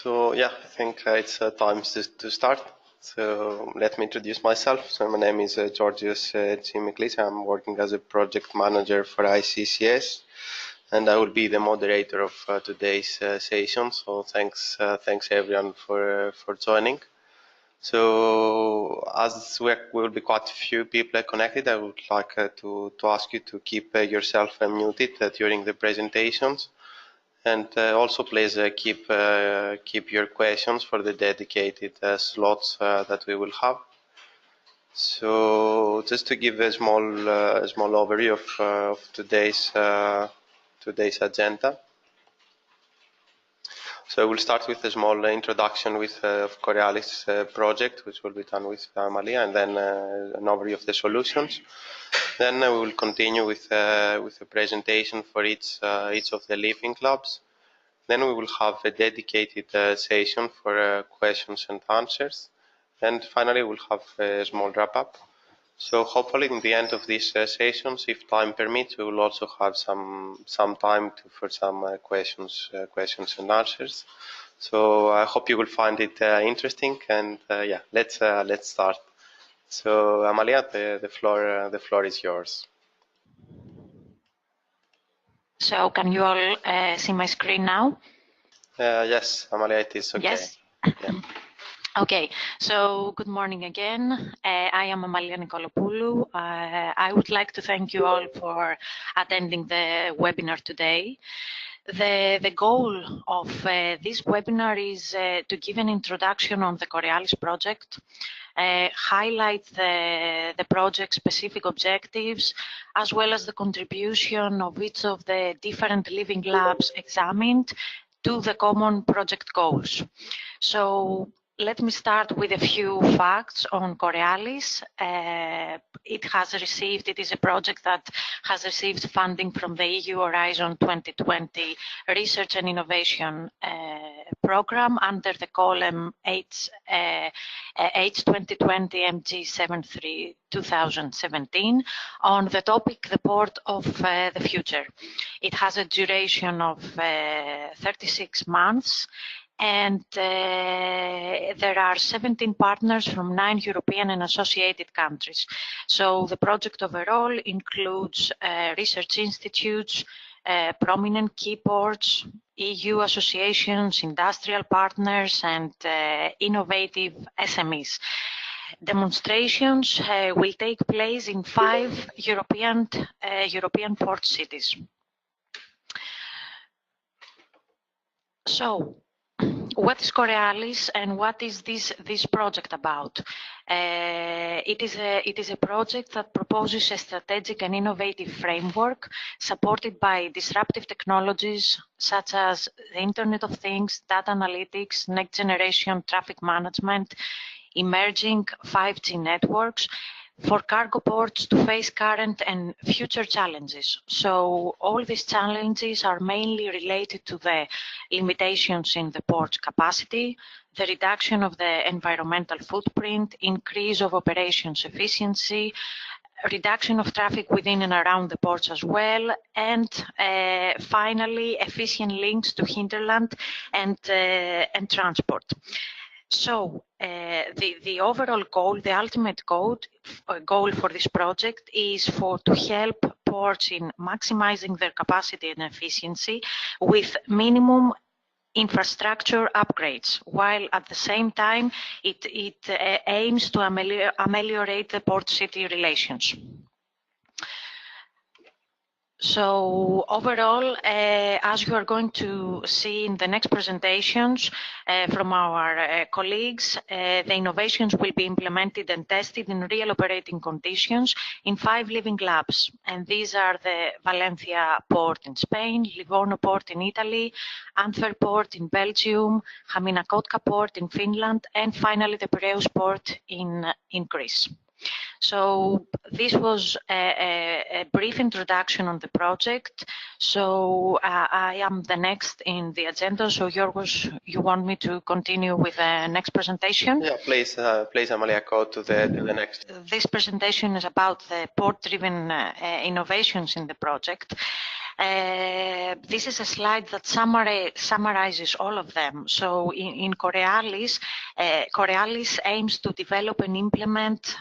So yeah, I think it's time to start. So let me introduce myself. So my name is Georgios Tsimiklis. I'm working as a project manager for ICCS, and I will be the moderator of today's session. So thanks everyone for joining. So as we will be quite a few people connected, I would like to ask you to keep yourself muted during the presentations. And also, please keep your questions for the dedicated slots that we will have. So, just to give a small overview of today's agenda. So, we'll start with a small introduction with COREALIS project, which will be done with Amalia, and then an overview of the solutions. Then we will continue with a presentation for each of the living clubs. Then we will have a dedicated session for questions and answers. And finally, we'll have a small wrap-up. So hopefully in the end of these sessions, if time permits, we will also have some time for some questions and answers. So I hope you will find it interesting. And yeah, let's start. So Amalia, the floor is yours. So can you all see my screen now? Yes, Amalia, it is okay. Yes. Yeah. Okay, so good morning again. I am Amalia Nikolopoulou. I would like to thank you all for attending the webinar today. The goal of this webinar is to give an introduction on the COREALIS project, highlight the project's specific objectives, as well as the contribution of each of the different living labs examined to the common project goals. So let me start with a few facts on COREALIS. It is a project that has received funding from the EU Horizon 2020 Research and Innovation Program under the column H2020 MG73 2017 on the topic the Port of the Future. It has a duration of 36 months. And there are 17 partners from 9 European and associated countries. So the project overall includes research institutes, prominent key ports, EU associations, industrial partners, and innovative SMEs. Demonstrations will take place in 5 European port cities. So, what is COREALIS and what is this project about? It is a project that proposes a strategic and innovative framework supported by disruptive technologies such as the Internet of Things, data analytics, next generation traffic management, emerging 5G networks, for cargo ports to face current and future challenges. So all these challenges are mainly related to the limitations in the port's capacity, the reduction of the environmental footprint, increase of operations efficiency, reduction of traffic within and around the ports as well, and finally efficient links to hinterland and transport. So the overall goal, the ultimate goal for this project is to help ports in maximizing their capacity and efficiency with minimum infrastructure upgrades, while at the same time it aims to ameliorate the port-city relations. So overall, as you are going to see in the next presentations from our colleagues, the innovations will be implemented and tested in real operating conditions in 5 living labs. And these are the Valencia port in Spain, Livorno port in Italy, Antwerp port in Belgium, Haminakotka port in Finland, and finally the Piraeus port in Greece. So this was a brief introduction on the project. So I am the next in the agenda. So Yorgos, you want me to continue with the next presentation? Yeah, please, Amalia, go to the next. This presentation is about the port-driven innovations in the project. This is a slide that summarizes all of them. So in COREALIS, COREALIS aims to develop and implement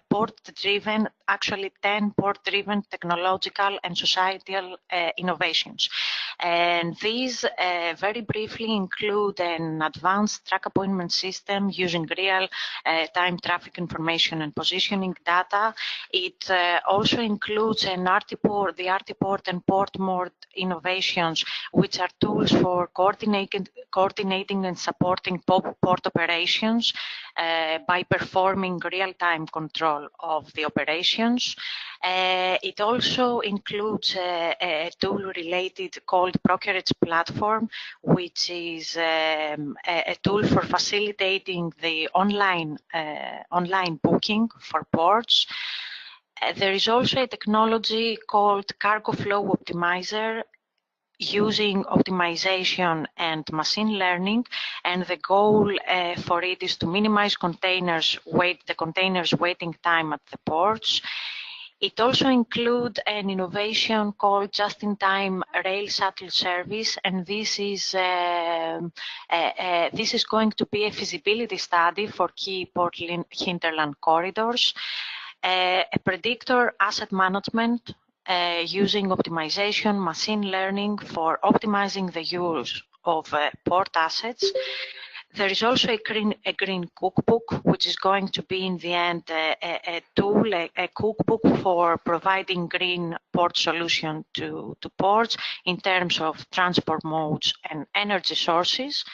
port-driven, actually 10 port-driven technological and societal innovations. And these very briefly include an advanced track appointment system using real-time traffic information and positioning data. It also includes the RT-Port and port mode innovations, which are tools for coordinating and supporting port operations by performing real-time control of the operations. It also includes a tool related called Brokerage Platform, which is a tool for facilitating the online booking for ports. There is also a technology called Cargo Flow Optimizer, using optimization and machine learning, and the goal for it is to minimize the containers waiting time at the ports. It also includes an innovation called just-in-time rail shuttle service, and this is going to be a feasibility study for key port hinterland corridors. A predictor asset management using optimization, machine learning for optimizing the use of port assets. There is also a green cookbook, which is going to be in the end a tool, a cookbook for providing green port solution to ports in terms of transport modes and energy sources.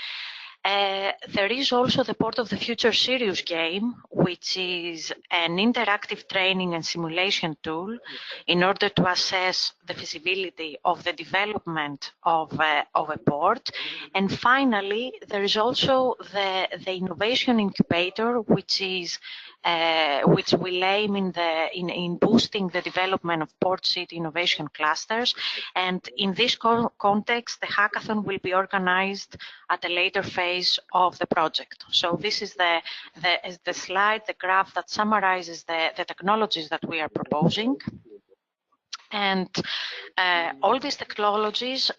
There is also the Port of the Future serious game, which is an interactive training and simulation tool in order to assess the feasibility of the development of a port. And finally, there is also the innovation incubator, which will aim in boosting the development of port city innovation clusters. And in this context, the hackathon will be organized at a later phase of the project. So this is the slide, the graph that summarizes the technologies that we are proposing. And all these technologies,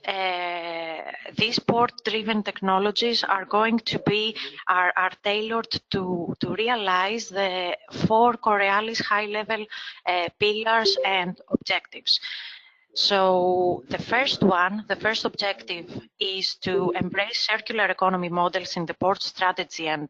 these port-driven technologies are going to be are tailored to realize the 4 COREALIS high-level pillars and objectives. So the first objective is to embrace circular economy models in the port strategy and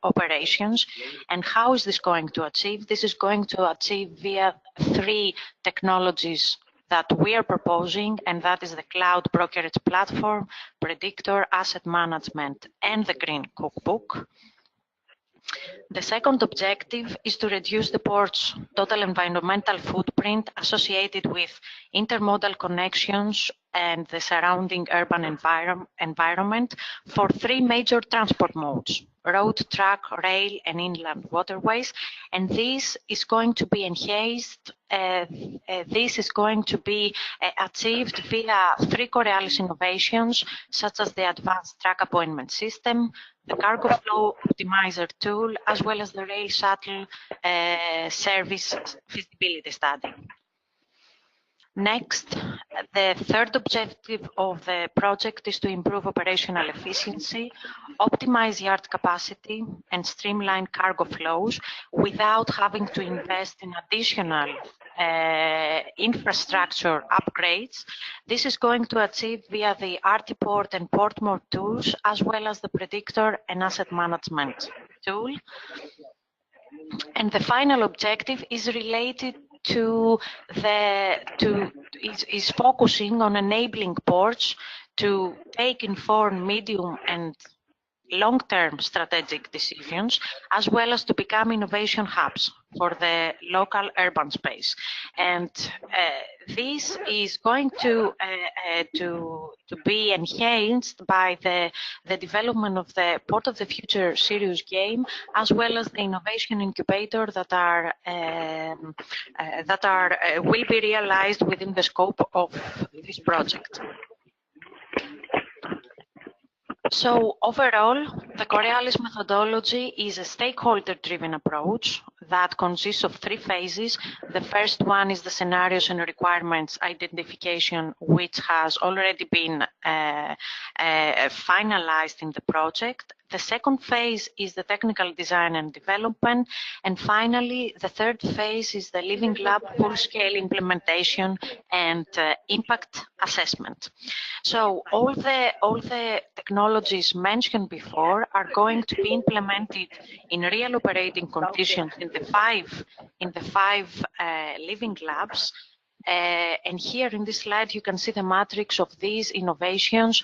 operations. And how is this going to achieve? This is going to achieve via 3 technologies that we are proposing, and that is the cloud brokerage platform, predictor asset management, and the green cookbook. The second objective is to reduce the port's total environmental footprint associated with intermodal connections and the surrounding urban environment for 3 major transport modes: road, truck, rail, and inland waterways. And this is going to be enhanced. This is going to be achieved via 3 COREALIS innovations, such as the advanced track appointment system, the cargo flow optimizer tool, as well as the rail shuttle service feasibility study. Next, the third objective of the project is to improve operational efficiency, optimize yard capacity, and streamline cargo flows without having to invest in additional infrastructure upgrades. This is going to achieve via the RT-Port and port mode tools, as well as the predictor and asset management tool. And the final objective is related is focusing on enabling ports to take informed medium and long-term strategic decisions, as well as to become innovation hubs for the local urban space. And this is going to be enhanced by the development of the Port of the Future serious game, as well as the innovation incubator that will be realized within the scope of this project. So overall, the COREALIS methodology is a stakeholder-driven approach that consists of 3 phases. The first one is the scenarios and requirements identification, which has already been finalized in the project. The second phase is the technical design and development. And finally, the third phase is the Living Lab full-scale implementation and impact assessment. So all the technologies mentioned before are going to be implemented in real operating conditions in the five living labs. And here in this slide, you can see the matrix of these innovations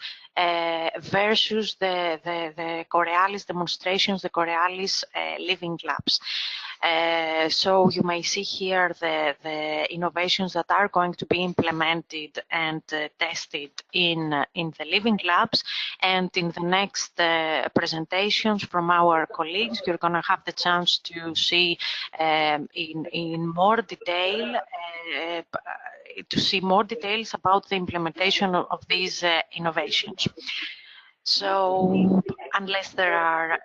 versus the COREALIS demonstrations, the COREALIS living labs. So you may see here the innovations that are going to be implemented and tested in the living labs. And in the next presentations from our colleagues, you're going to have the chance to see in more detail about the implementation of these innovations. So, unless there are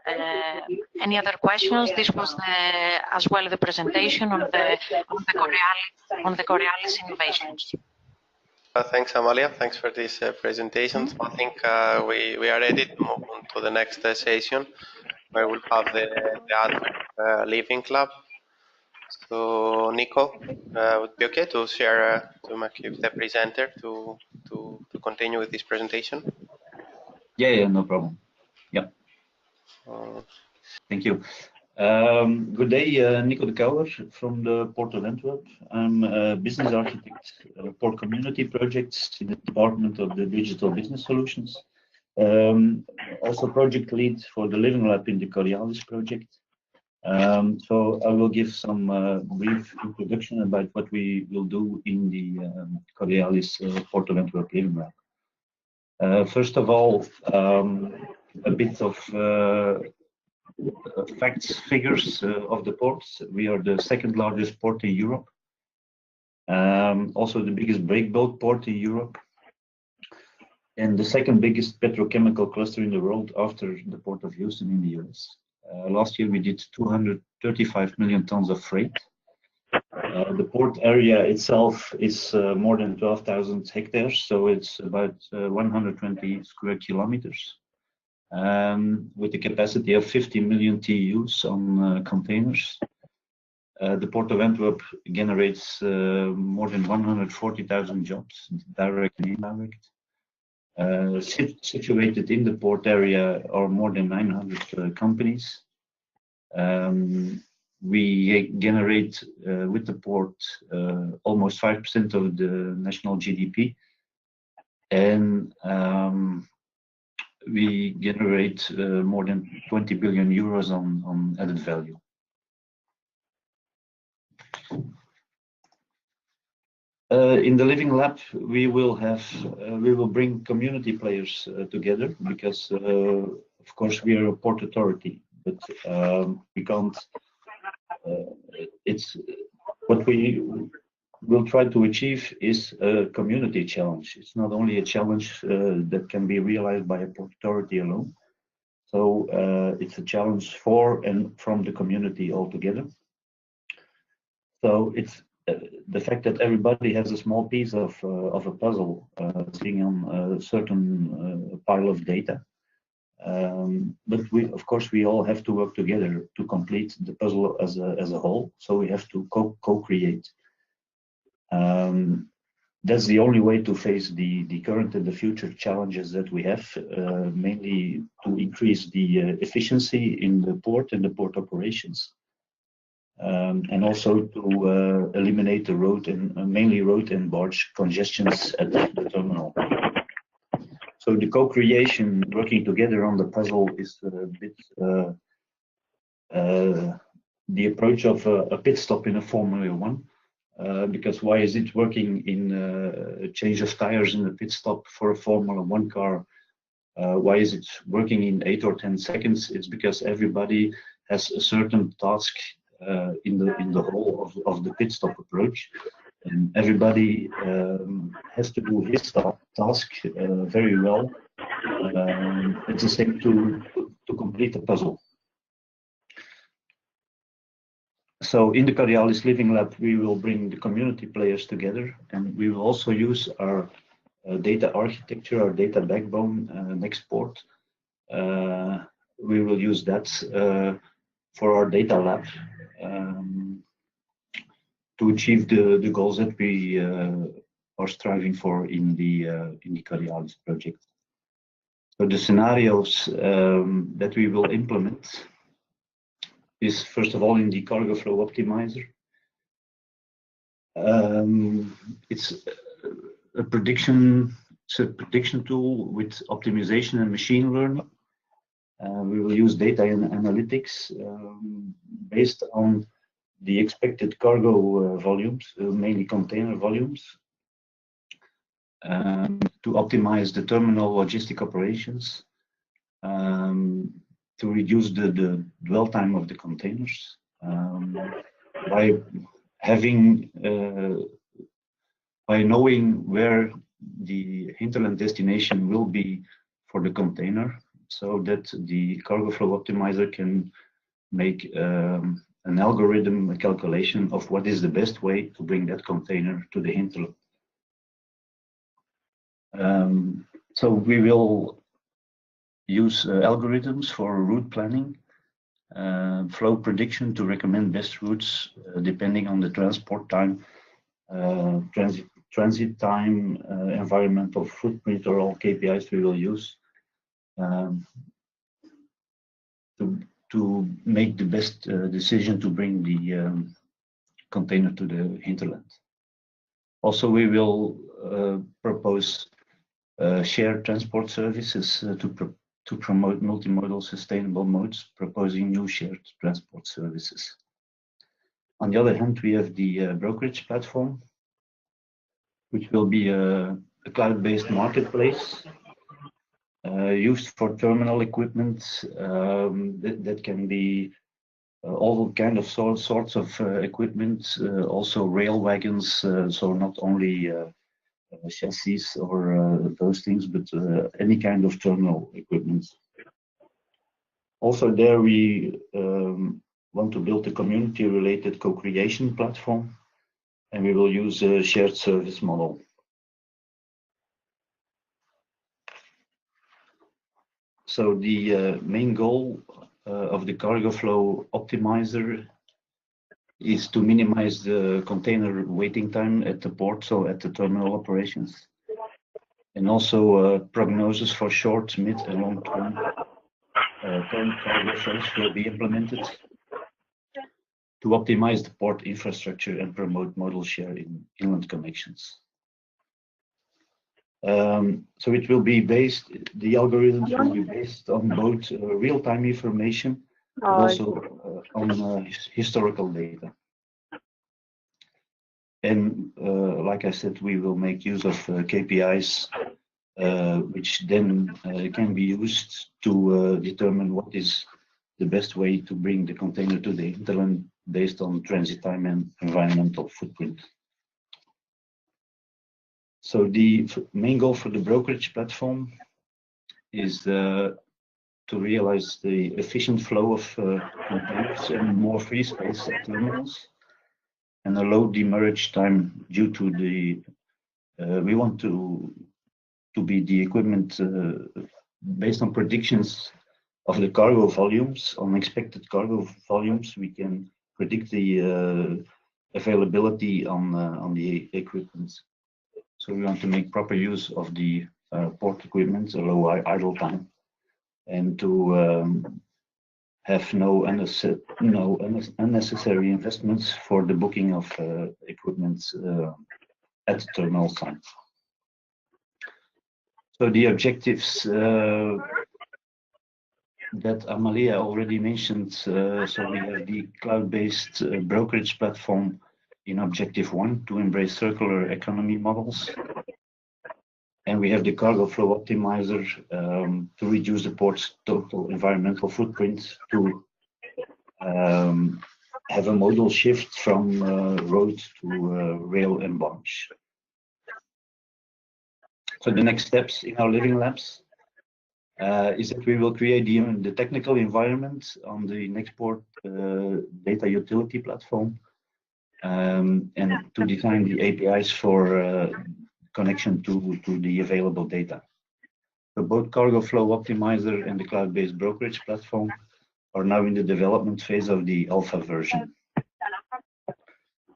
any other questions, this was as well the presentation on the COREALIS innovations. Thanks, Amalia. Thanks for this presentation. I think we are ready to move on to the next session, where we'll have the Antwerp Living Club. So, Nico, would it be okay to share to make you the presenter to continue with this presentation? Yeah, no problem. Yeah. Thank you. Good day, Nico de Kouwer from the Port of Antwerp. I'm a business architect, Port Community Projects in the Department of the Digital Business Solutions. Also project lead for the Living Lab in the COREALIS project. So I will give some brief introduction about what we will do in the COREALIS Port of Antwerp Living Lab. First of all, a bit of facts, figures of the ports. We are the second largest port in Europe. Also the biggest breakbulk port in Europe. And the second biggest petrochemical cluster in the world after the Port of Houston in the US. Last year we did 235 million tons of freight. The port area itself is more than 12,000 hectares, so it's about 120 square kilometers, with a capacity of 50 million TEUs on containers. The Port of Antwerp generates more than 140,000 jobs, direct and indirect. Situated in the port area are more than 900 companies. We generate with the port almost 5% of the national GDP, and we generate more than 20 billion euros on added value. In the Living Lab, we will bring community players together, because of course we are a port authority, but we can't. It's what we will try to achieve is a community challenge. It's not only a challenge that can be realized by a port authority alone. So it's a challenge for and from the community altogether. So it's the fact that everybody has a small piece of a puzzle sitting on a certain pile of data. But of course, we all have to work together to complete the puzzle as a whole. So we have to co-create. That's the only way to face the current and the future challenges that we have, mainly to increase the efficiency in the port and the port operations, and also to eliminate the road and mainly road and barge congestions at the terminal. So the co-creation, working together on the puzzle, is a bit the approach of a pit stop in a Formula 1. Because why is it working in a change of tires in the pit stop for a Formula 1 car? Why is it working in 8 or 10 seconds? It's because everybody has a certain task in the whole of the pit stop approach. And everybody has to do his task very well. It's the same to complete the puzzle. So in the COREALIS Living Lab, we will bring the community players together, and we will also use our data architecture, our data backbone, Nextport. We will use that for our data lab to achieve the goals that we are striving for in the COREALIS project. So the scenarios that we will implement is, first of all, in the cargo flow optimizer. It's a prediction tool with optimization and machine learning. We will use data and analytics based on the expected cargo volumes, mainly container volumes, to optimize the terminal logistic operations, to reduce the dwell time of the containers by having by knowing where the hinterland destination will be for the container, so that the cargo flow optimizer can make an algorithm, a calculation of what is the best way to bring that container to the hinterland. So we will use algorithms for route planning, flow prediction to recommend best routes depending on the transport time, transit time, environmental footprint, or all KPIs we will use to make the best decision to bring the container to the hinterland. Also, we will propose shared transport services to promote multimodal sustainable modes, proposing new shared transport services. On the other hand, we have the brokerage platform, which will be a cloud-based marketplace used for terminal equipment that can be all kind of sorts of equipment, also rail wagons, so not only chassis or those things, but any kind of terminal equipment. Also there we want to build a community-related co-creation platform, and we will use a shared service model. So the main goal of the cargo flow optimizer is to minimize the container waiting time at the port, so at the terminal operations, and also prognosis for short, mid, and long-term cargo flows will be implemented to optimize the port infrastructure and promote modal share in inland connections. So it will be based, the algorithms will be based on both real-time information, but also on historical data. And like I said, we will make use of KPIs, which then can be used to determine what is the best way to bring the container to the hinterland based on transit time and environmental footprint. So the main goal for the brokerage platform is to realize the efficient flow of containers and more free space at terminals, and a low demurrage time due to the we want to be the equipment based on predictions of the cargo volumes, on expected cargo volumes. We can predict the availability on the equipment. So we want to make proper use of the port equipment, a low idle time, and to have no unnecessary investments for the booking of equipment at the terminal site. So the objectives that Amalia already mentioned, so we have the cloud-based brokerage platform in objective 1 to embrace circular economy models. And we have the cargo flow optimizer to reduce the port's total environmental footprint, to have a modal shift from road to rail and barge. So the next steps in our living labs, is that we will create the technical environment on the Nexport data utility platform, and to define the APIs for connection to the available data. So both Cargo Flow Optimizer and the cloud-based brokerage platform are now in the development phase of the alpha version.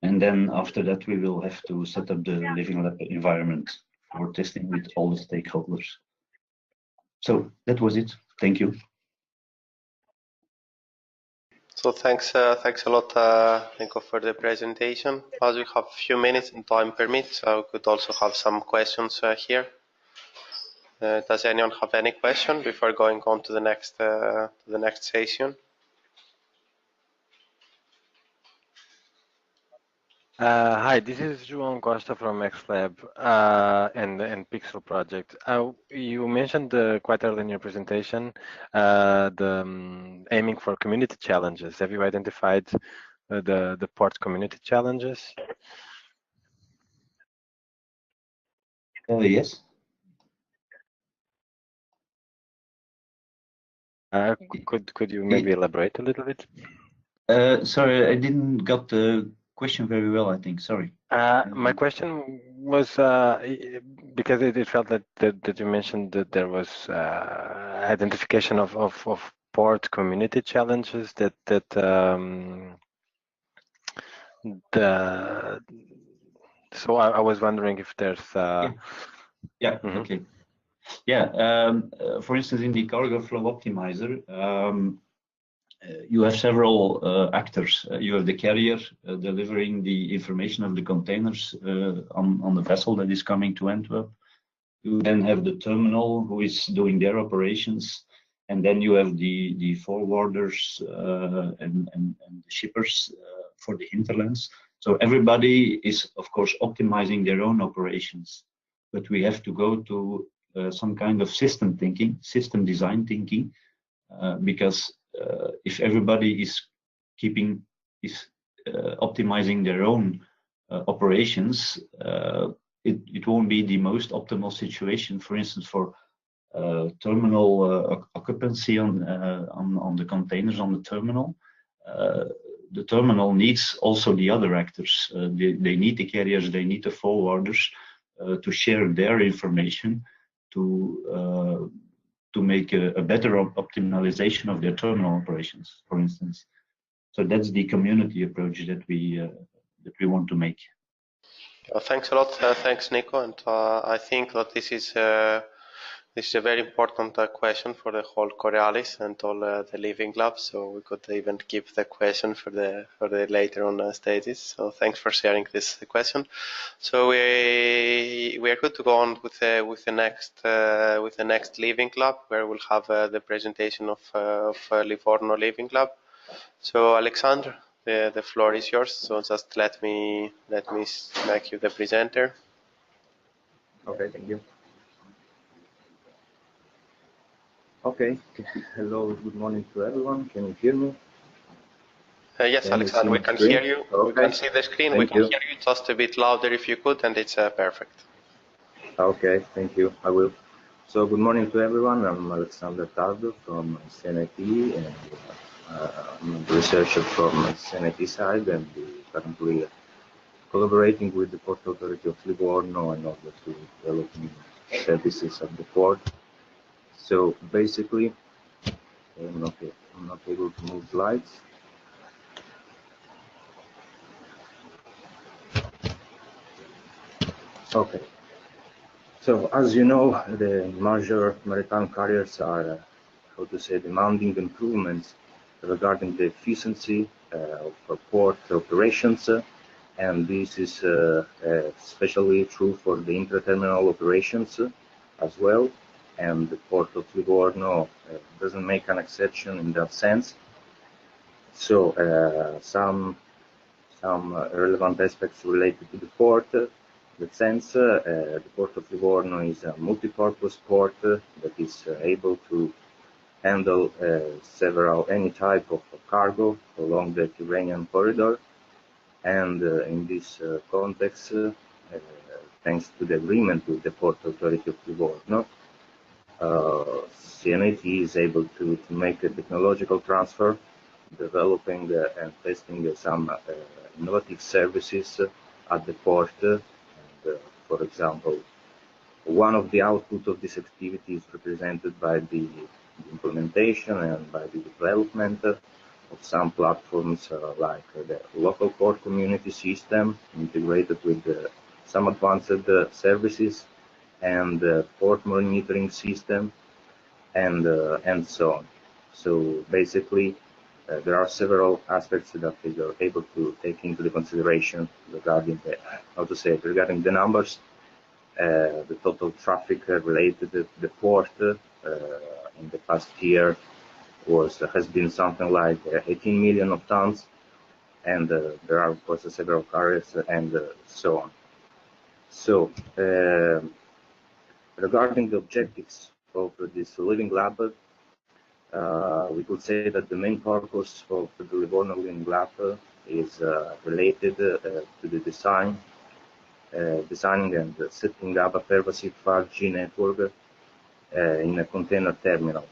And then after that, we will have to set up the Living Lab environment for testing with all the stakeholders. So that was it. Thank you. So thanks a lot, Nico, for the presentation. As we have a few minutes and time permits, we could also have some questions here. Does anyone have any question before going on to the next session? Hi, this is João Costa from XLab and Pixel Project. You mentioned quite early in your presentation aiming for community challenges. Have you identified the port community challenges? Yes. Could you maybe elaborate a little bit? Sorry, I didn't got the question very well, I think. Sorry. My question was because it felt that you mentioned that there was identification of port community challenges so I was wondering if there's Okay. Yeah, for instance, in the Cargo Flow Optimizer, you have several actors. You have the carrier delivering the information of the containers on the vessel that is coming to Antwerp. You then have the terminal who is doing their operations, and then you have the forwarders and the shippers for the hinterlands. So everybody is, of course, optimizing their own operations, but we have to go to some kind of system design thinking, because if everybody is optimizing their own operations, it won't be the most optimal situation. For instance, for terminal occupancy on the containers on the terminal. The terminal needs also the other actors. They need the carriers, they need the forwarders to share their information to make a better optimization of their terminal operations, for instance. So that's the community approach that we want to make. Thanks a lot. Thanks, Nico. And I think that this is a very important question for the whole COREALIS and all the Living Lab. So we could even keep the question for the later on stages. So thanks for sharing this question. So we are good to go on with the next Living Lab, where we'll have the presentation of Livorno Living Lab. So Alexander, the floor is yours. So just let me make you the presenter. Okay, thank you. Okay, hello, good morning to everyone. Can you hear me? Yes, Alexander, we can hear you. Okay. We can see the screen. Thank we can hear you just a bit louder if you could, and it's perfect. Okay, thank you. I will. So good morning to everyone. I'm Alexander Tardo from CNIT, and I'm a researcher from CNIT side, and currently collaborating with the Port Authority of Livorno in order to develop new services at the port. So basically, I'm not able to move slides. Okay. So as you know, the major maritime carriers are, how to say, demanding improvements regarding the efficiency of port operations, and this is especially true for the inter-terminal operations as well. And the Port of Livorno doesn't make an exception in that sense. So some relevant aspects related to the port. The sense, the Port of Livorno is a multi-purpose port that is able to handle any type of cargo along the Tyrrhenian corridor. And in this context, thanks to the agreement with the Port Authority of Livorno, CNAT is able to make a technological transfer, developing and testing some innovative services at the port. For example, one of the output of this activity is represented by the implementation and by the development of some platforms like the local port community system integrated with some advanced services and port monitoring system and so on. So basically, there are several aspects that we are able to take into the consideration regarding the, regarding the numbers. The total traffic related to the port in the past year has been something like 18 million of tons, and there are of course several carriers and so on. So regarding the objectives of this living lab, we could say that the main purpose of the Livorno Living Lab is related to the designing and setting up a pervasive 5G network in a container terminal.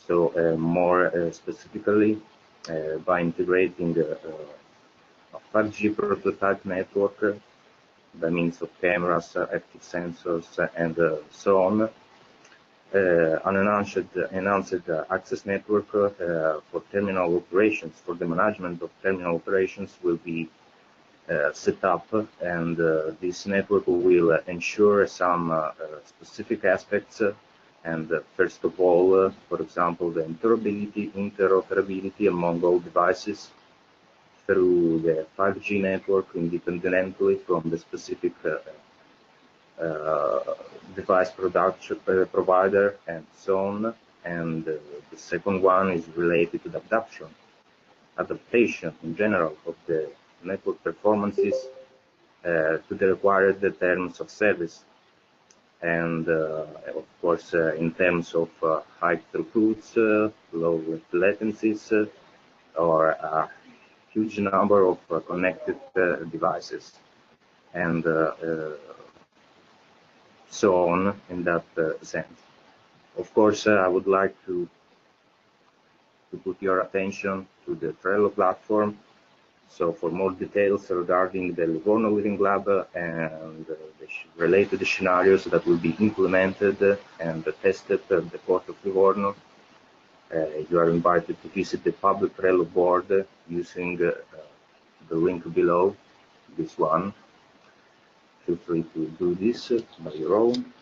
So more specifically, by integrating a 5G prototype network by means of cameras, active sensors, and so on, an enhanced access network for terminal operations, for the management of terminal operations will be set up, and this network will ensure some specific aspects, and first of all, for example, the interoperability among all devices through the 5G network independently from the specific device provider and so on. And the second one is related to the adaptation in general of the network performances to the required terms of service, and of course in terms of high throughputs, low latencies, or a huge number of connected devices, and so on in that sense. Of course, I would like to put your attention to the Trello platform. So for more details regarding the Livorno Living Lab and the related scenarios that will be implemented and tested at the port of Livorno, you are invited to visit the public Trello board using the link below, this one. Feel free to do this by your own.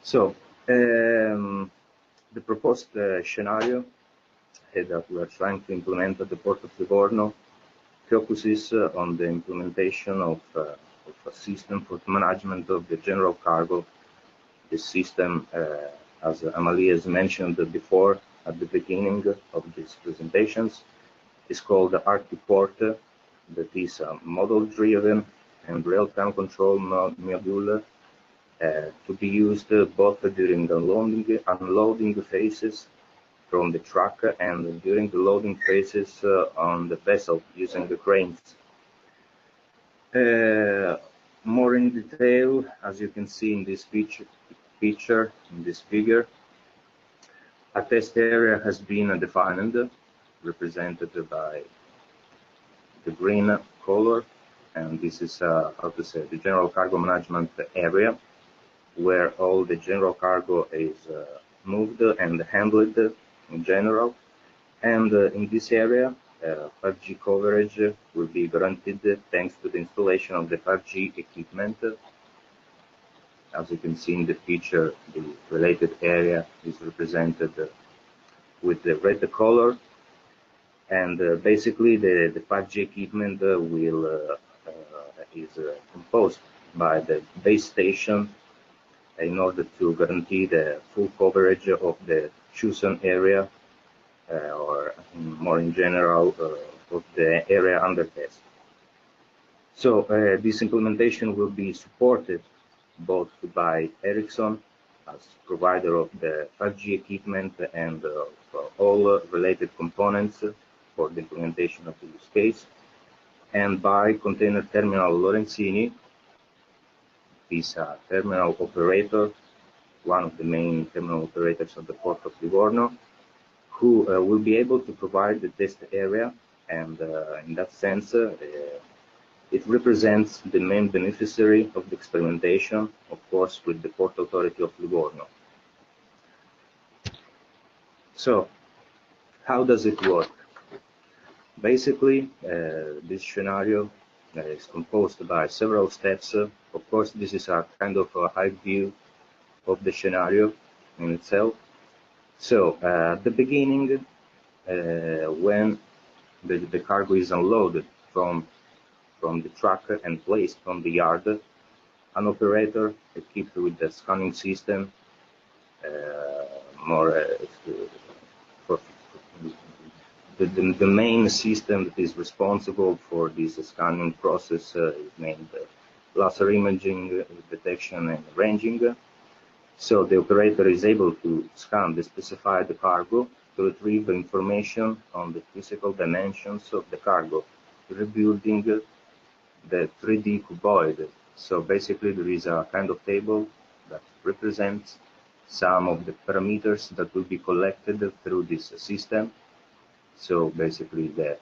So the proposed scenario that we are trying to implement at the port of Livorno focuses on the implementation of a system for the management of the general cargo. This system, as Amalie has mentioned before at the beginning of these presentations, is called the RT-Port, that is a model-driven and real-time control module to be used both during the unloading phases from the truck and during the loading phases on the vessel using the cranes. More in detail, as you can see in this figure, a test area has been defined, represented by the green color, and this is the general cargo management area, where all the general cargo is moved and handled in general. And in this area, 5G coverage will be guaranteed thanks to the installation of the 5G equipment. As you can see in the picture, the related area is represented with the red color, and basically the 5G equipment is composed by the base station in order to guarantee the full coverage of the chosen area, or more in general of the area under test. So this implementation will be supported both by Ericsson as provider of the 5G equipment and all related components for the implementation of the use case, and by Container Terminal Lorenzini, this terminal operator one of the main terminal operators of the port of Livorno, who will be able to provide the test area, and in that sense, it represents the main beneficiary of the experimentation, of course, with the Port Authority of Livorno. So, how does it work? Basically, this scenario is composed by several steps. Of course, this is a kind of a high view of the scenario in itself. So, at the beginning, when the cargo is unloaded from the truck and placed on the yard, an operator equipped with the scanning system, the main system that is responsible for this scanning process is named laser imaging detection and ranging. So the operator is able to scan the specified cargo to retrieve information on the physical dimensions of the cargo, rebuilding the 3D cuboid. So basically there is a kind of table that represents some of the parameters that will be collected through this system. So basically the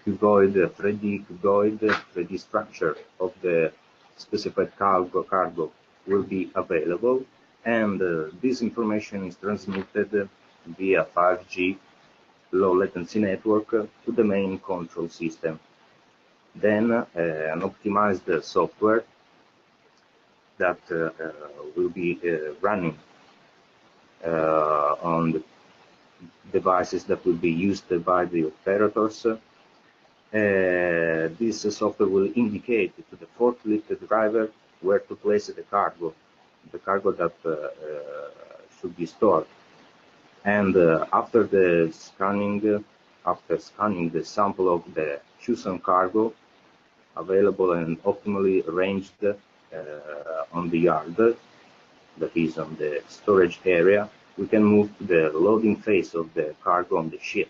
cuboid, the 3D cuboid, 3D structure of the specified cargo will be available, and this information is transmitted via 5G low latency network to the main control system. Then an optimized software that will be running on the devices that will be used by the operators. This software will indicate to the forklift driver where to place the cargo that should be stored. And after scanning the sample of the chosen cargo available and optimally arranged on the yard, that is on the storage area, we can move to the loading phase of the cargo on the ship.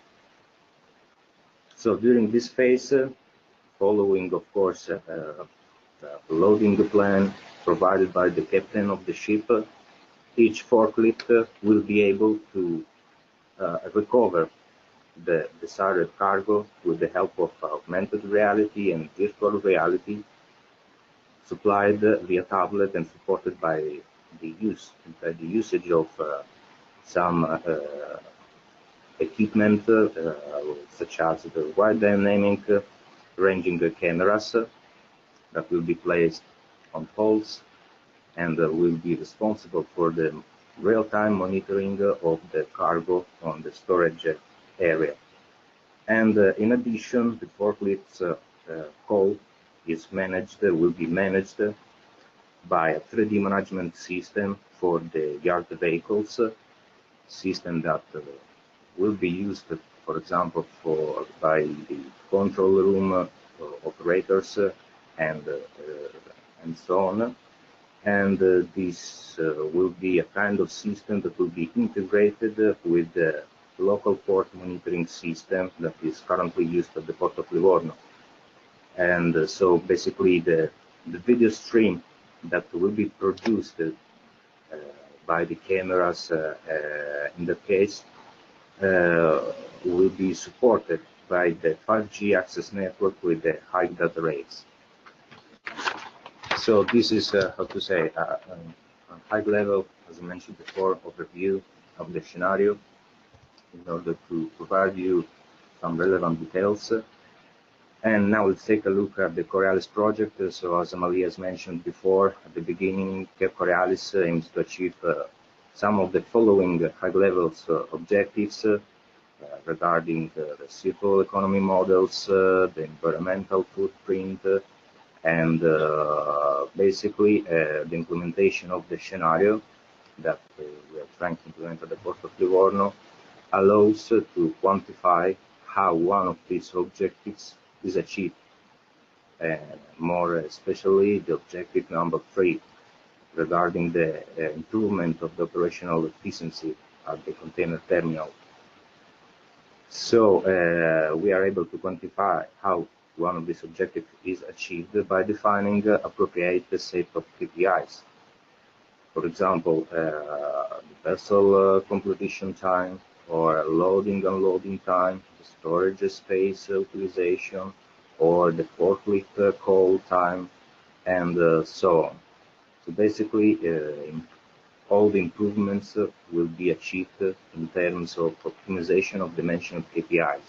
So during this phase, following of course the loading plan provided by the captain of the ship, each forklift will be able to recover the desired cargo with the help of augmented reality and virtual reality, supplied via tablet and supported by the usage of some equipment such as the wide dynamic ranging cameras that will be placed on poles and will be responsible for the real-time monitoring of the cargo on the storage area. And in addition, the forklifts call will be managed by a 3D management system for the yard vehicles, system that will be used, for example, by the control room operators and so on. And this will be a kind of system that will be integrated with the local port monitoring system that is currently used at the Port of Livorno. And so basically the video stream that will be produced by the cameras in that case will be supported by the 5G access network with the high data rates. So this is, how to say, a high level, as I mentioned before, overview of the scenario in order to provide you some relevant details. And now let's take a look at the COREALIS project. So as Amalia has mentioned before, at the beginning, COREALIS aims to achieve some of the following high-level objectives regarding the circular economy models, the environmental footprint, and basically the implementation of the scenario that we are trying to implement at the Port of Livorno allows to quantify how one of these objectives is achieved, and more especially the objective number 3 regarding the improvement of the operational efficiency at the container terminal. So we are able to quantify how one of these objectives is achieved by defining appropriate set of KPIs. for example, vessel completion time, or loading unloading time, storage space utilization, or the forklift call time, and so on. So basically, all the improvements will be achieved in terms of optimization of the mentioned KPIs.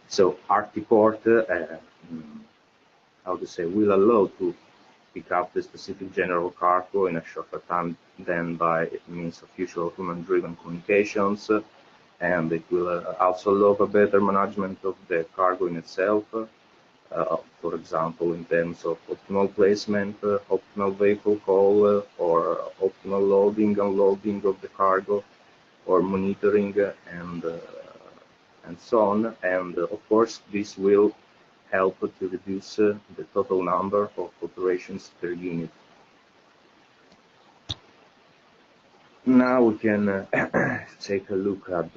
So Artiport, how to say, will allow to pick up the specific general cargo in a shorter time than by means of usual human-driven communications, and it will also allow a better management of the cargo in itself, for example, in terms of optimal placement, optimal vehicle call, or optimal loading, unloading of the cargo, or monitoring, and so on. And of course, this will help to reduce the total number of operations per unit. Now we can take a look at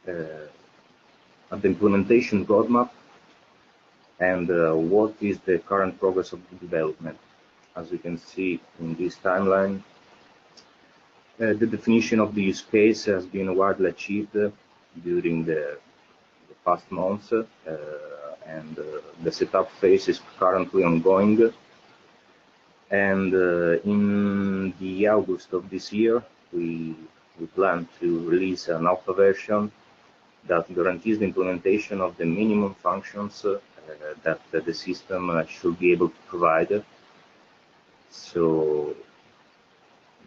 the implementation roadmap and what is the current progress of the development. As you can see in this timeline, the definition of the use case has been widely achieved during the past months, and the setup phase is currently ongoing. And in the August of this year, we plan to release an alpha version that guarantees the implementation of the minimum functions that the system should be able to provide. So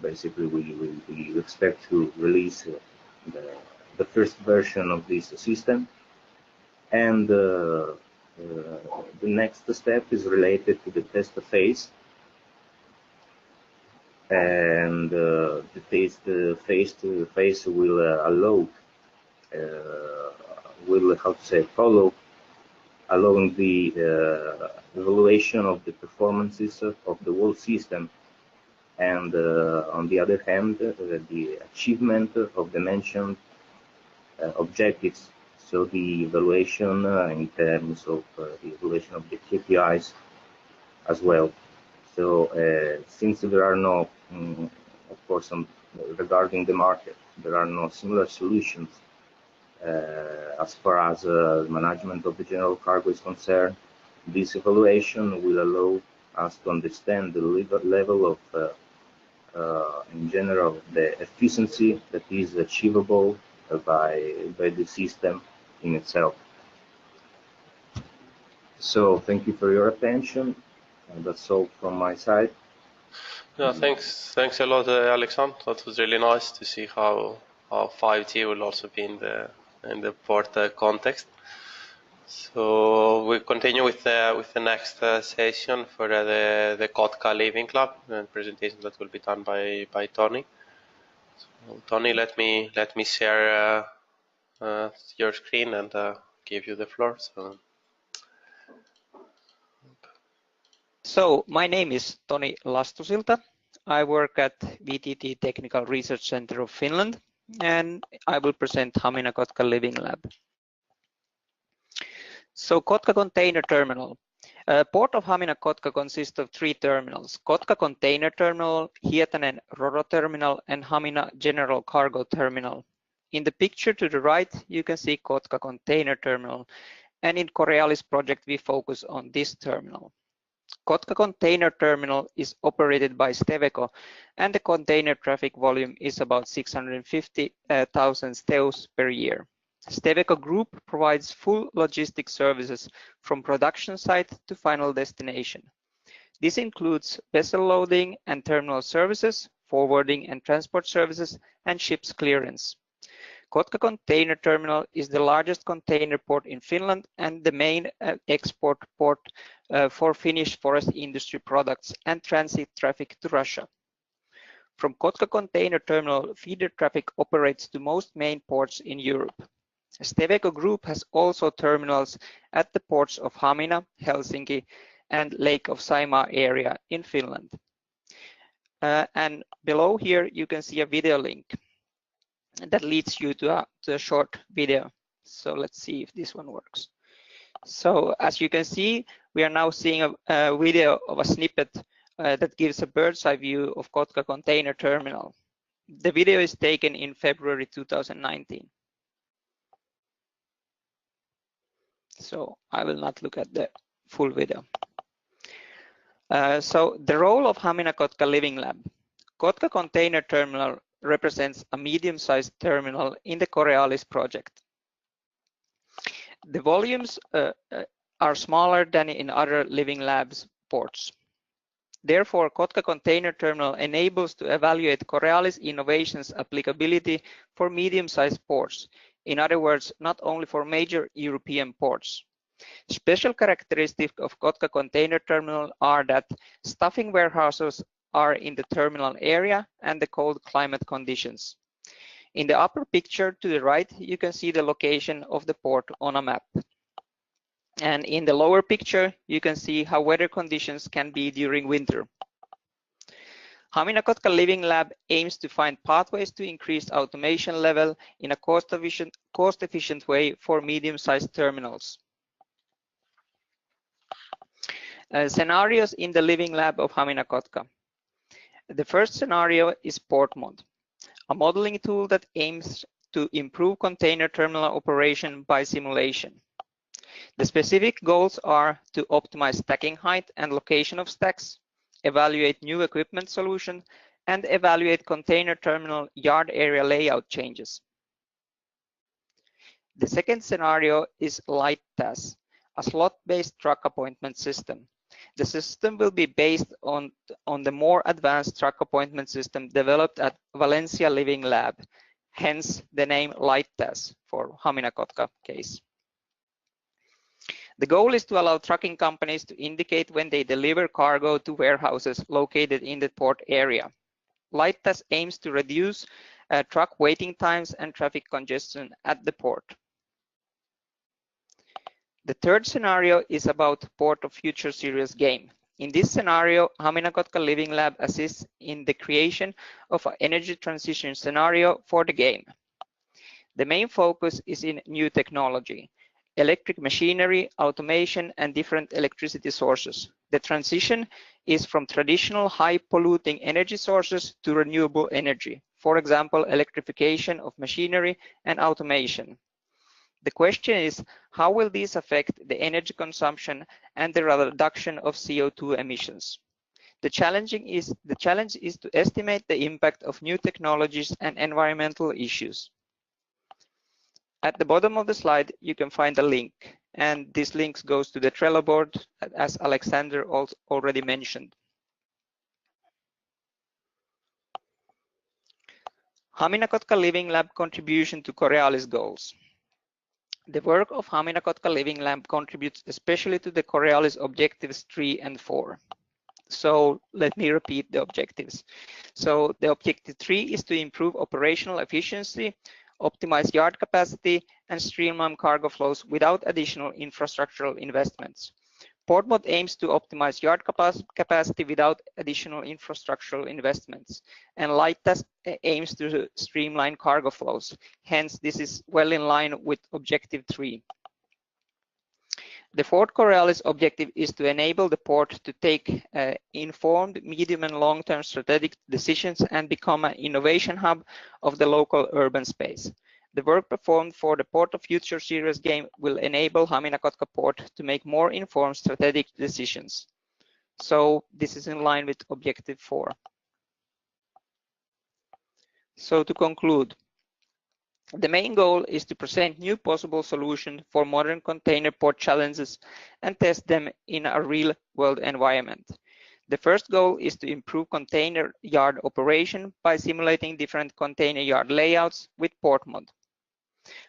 basically, we expect to release the first version of this system, and the next step is related to the test phase. And the test phase will allow, follow allowing the evaluation of the performances of the whole system, and on the other hand, the achievement of the mentioned objectives. So the evaluation in terms of the evaluation of the KPIs as well. So since there are no, of course, regarding the market, there are no similar solutions as far as management of the general cargo is concerned, this evaluation will allow us to understand the level of, in general, the efficiency that is achievable by the system in itself. So thank you for your attention, and that's all from my side. Yeah, thanks a lot, Alexander. That was really nice to see how 5G will also be in the port context. So we continue with the next session for the Kotka Living Club, and presentation that will be done by Tony. So, Tony, let me share your screen and give you the floor. So my name is Toni Lastusilta. I work at VTT Technical Research Center of Finland, and I will present Haminakotka Living Lab. So Kotka Container Terminal. Port of Haminakotka consists of 3 terminals: Kotka Container Terminal, Hietanen Ro-Ro Terminal, and Hamina General Cargo Terminal. In the picture to the right, you can see Kotka Container Terminal, and in COREALIS project we focus on this terminal. Kotka Container Terminal is operated by Steveco, and the container traffic volume is about 650,000 TEUs per year. Steveco Group provides full logistic services from production site to final destination. This includes vessel loading and terminal services, forwarding and transport services, and ships clearance. Kotka Container Terminal is the largest container port in Finland and the main export port for Finnish forest industry products and transit traffic to Russia. From Kotka Container Terminal, feeder traffic operates to most main ports in Europe. Steveco Group has also terminals at the ports of Hamina, Helsinki, and Lake of Saimaa area in Finland. And below here you can see a video link that leads you to a short video. So let's see if this one works. So as you can see, we are now seeing a video of a snippet that gives a bird's eye view of Kotka container terminal. The video is taken in February 2019. So I will not look at the full video. So the role of Haminakotka Living Lab. Kotka Container Terminal represents a medium-sized terminal in the COREALIS project. The volumes are smaller than in other Living Labs ports. Therefore, Kotka Container Terminal enables to evaluate COREALIS innovations applicability for medium-sized ports. In other words, not only for major European ports. Special characteristics of Kotka Container Terminal are that stuffing warehouses are in the terminal area and the cold climate conditions. In the upper picture to the right, you can see the location of the port on a map. And in the lower picture, you can see how weather conditions can be during winter. Haminakotka Living Lab aims to find pathways to increase automation level in a cost-efficient way for medium-sized terminals. Scenarios in the Living Lab of Haminakotka. The first scenario is PortMod, a modeling tool that aims to improve container terminal operation by simulation. The specific goals are to optimize stacking height and location of stacks, evaluate new equipment solution, and evaluate container terminal yard area layout changes. The second scenario is LightTAS, a slot-based truck appointment system. The system will be based on the more advanced truck appointment system developed at Valencia Living Lab, hence the name LightTAS for Haminakotka case. The goal is to allow trucking companies to indicate when they deliver cargo to warehouses located in the port area. LightTAS aims to reduce truck waiting times and traffic congestion at the port. The third scenario is about Port of Future Series game. In this scenario, Haminakotka Living Lab assists in the creation of an energy transition scenario for the game. The main focus is in new technology, electric machinery, automation, and different electricity sources. The transition is from traditional high polluting energy sources to renewable energy, for example, electrification of machinery and automation. The question is, how will these affect the energy consumption and the reduction of CO2 emissions? The challenge is to estimate the impact of new technologies and environmental issues. At the bottom of the slide, you can find a link, and this link goes to the Trello board, as Alexander already mentioned. Haminakotka Living Lab contribution to COREALIS goals. The work of Haminakotka Living Lab contributes especially to the COREALIS objectives 3 and 4. So let me repeat the objectives. So the objective 3 is to improve operational efficiency, optimize yard capacity, and streamline cargo flows without additional infrastructural investments. PortMod aims to optimize yard capacity without additional infrastructural investments, and LightTAS aims to streamline cargo flows. Hence, this is well in line with Objective 3. The fourth COREALIS objective is to enable the port to take informed medium and long-term strategic decisions and become an innovation hub of the local urban space. The work performed for the Port of Future Series game will enable Haminakotka Port to make more informed strategic decisions. So this is in line with Objective 4. So to conclude, the main goal is to present new possible solutions for modern container port challenges and test them in a real-world environment. The first goal is to improve container yard operation by simulating different container yard layouts with PortMod.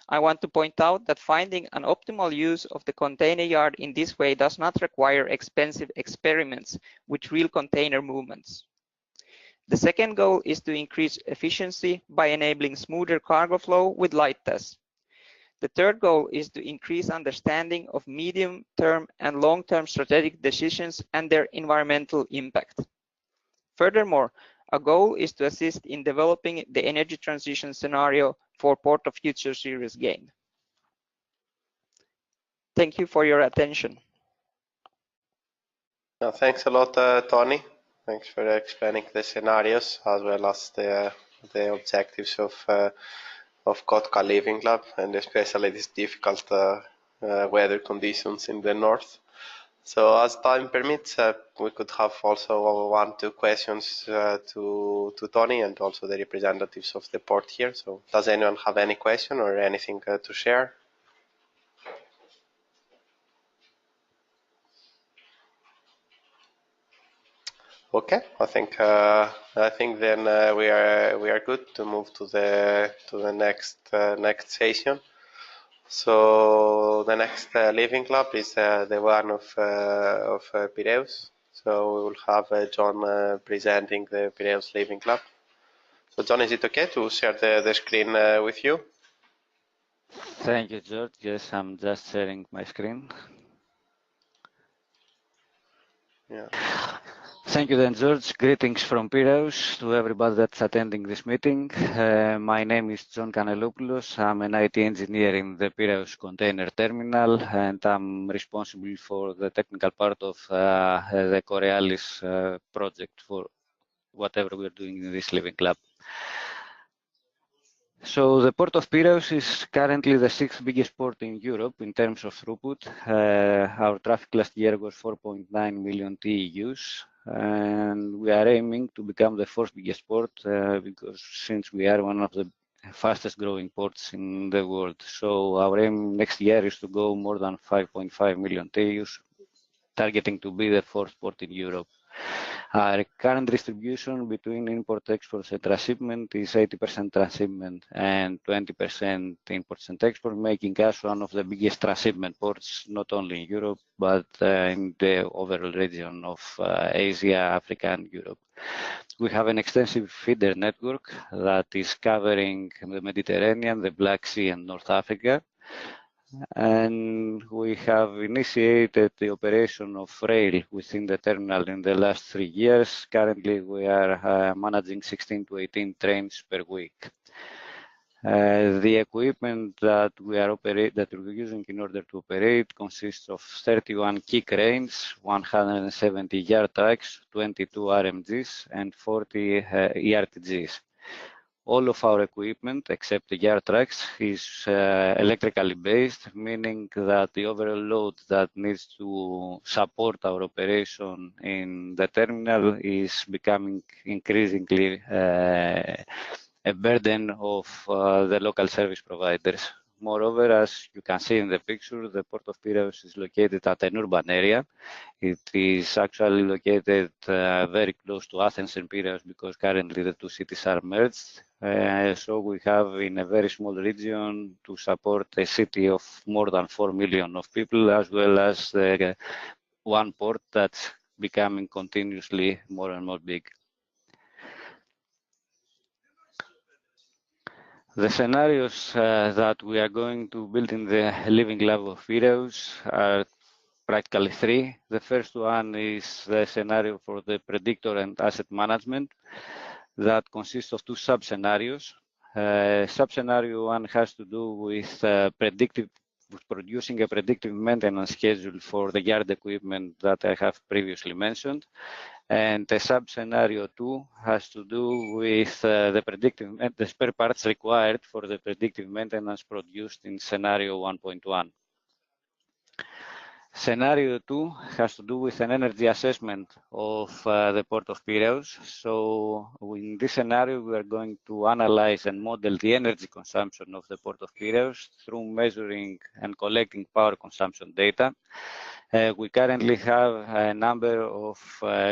I want to point out that finding an optimal use of the container yard in this way does not require expensive experiments with real container movements. The second goal is to increase efficiency by enabling smoother cargo flow with LightTAS. The third goal is to increase understanding of medium-term and long-term strategic decisions and their environmental impact. Furthermore, a goal is to assist in developing the energy transition scenario for Port of Future Series game. Thank you for your attention. Thanks a lot, Tony. Thanks for explaining the scenarios as well as the objectives of Kotka Living Lab, and especially these difficult weather conditions in the north. So as time permits, we could have also 1-2 questions to Tony and also the representatives of the port here. So does anyone have any question or anything to share? Okay, I think then we are good to move to the next session. So the next living lab is the one of Piraeus. So we will have John presenting the Piraeus living lab. So John, is it okay to share the screen with you? Thank you, George. Yes, I'm just sharing my screen. Yeah. Thank you then, George. Greetings from Piraeus to everybody that's attending this meeting. My name is John Kanelopoulos. I'm an IT engineer in the Piraeus container terminal, and I'm responsible for the technical part of the COREALIS project for whatever we're doing in this living lab. So the port of Piraeus is currently the 6th biggest port in Europe in terms of throughput. Our traffic last year was 4.9 million TEUs, and we are aiming to become the 4th biggest port because since we are one of the fastest growing ports in the world. So our aim next year is to go more than 5.5 million TEUs, targeting to be the 4th port in Europe. Our current distribution between import, exports, and transshipment is 80% transshipment and 20% imports and exports, making us one of the biggest transshipment ports, not only in Europe, but in the overall region of Asia, Africa, and Europe. We have an extensive feeder network that is covering the Mediterranean, the Black Sea, and North Africa. And we have initiated the operation of rail within the terminal in the last 3 years. Currently, we are managing 16 to 18 trains per week. The equipment that we're using in order to operate consists of 31 key cranes, 170 yard trucks, 22 RMGs, and 40 ERTGs. All of our equipment, except the yard trucks, is electrically based, meaning that the overall load that needs to support our operation in the terminal is becoming increasingly a burden of the local service providers. Moreover, as you can see in the picture, the port of Piraeus is located at an urban area. It is actually located very close to Athens and Piraeus because currently the two cities are merged. So we have in a very small region to support a city of more than 4 million of people, as well as one port that's becoming continuously more and more big. The scenarios that we are going to build in the living lab of Piraeus are practically 3. The first one is the scenario for the predictor and asset management that consists of 2 sub-scenarios. Sub-scenario 1 has to do with producing a predictive maintenance schedule for the yard equipment that I have previously mentioned. And the sub-scenario 2 has to do with the spare parts required for the predictive maintenance produced in scenario 1.1. Scenario 2 has to do with an energy assessment of the port of Piraeus. So in this scenario, we are going to analyze and model the energy consumption of the port of Piraeus through measuring and collecting power consumption data. We currently have a number of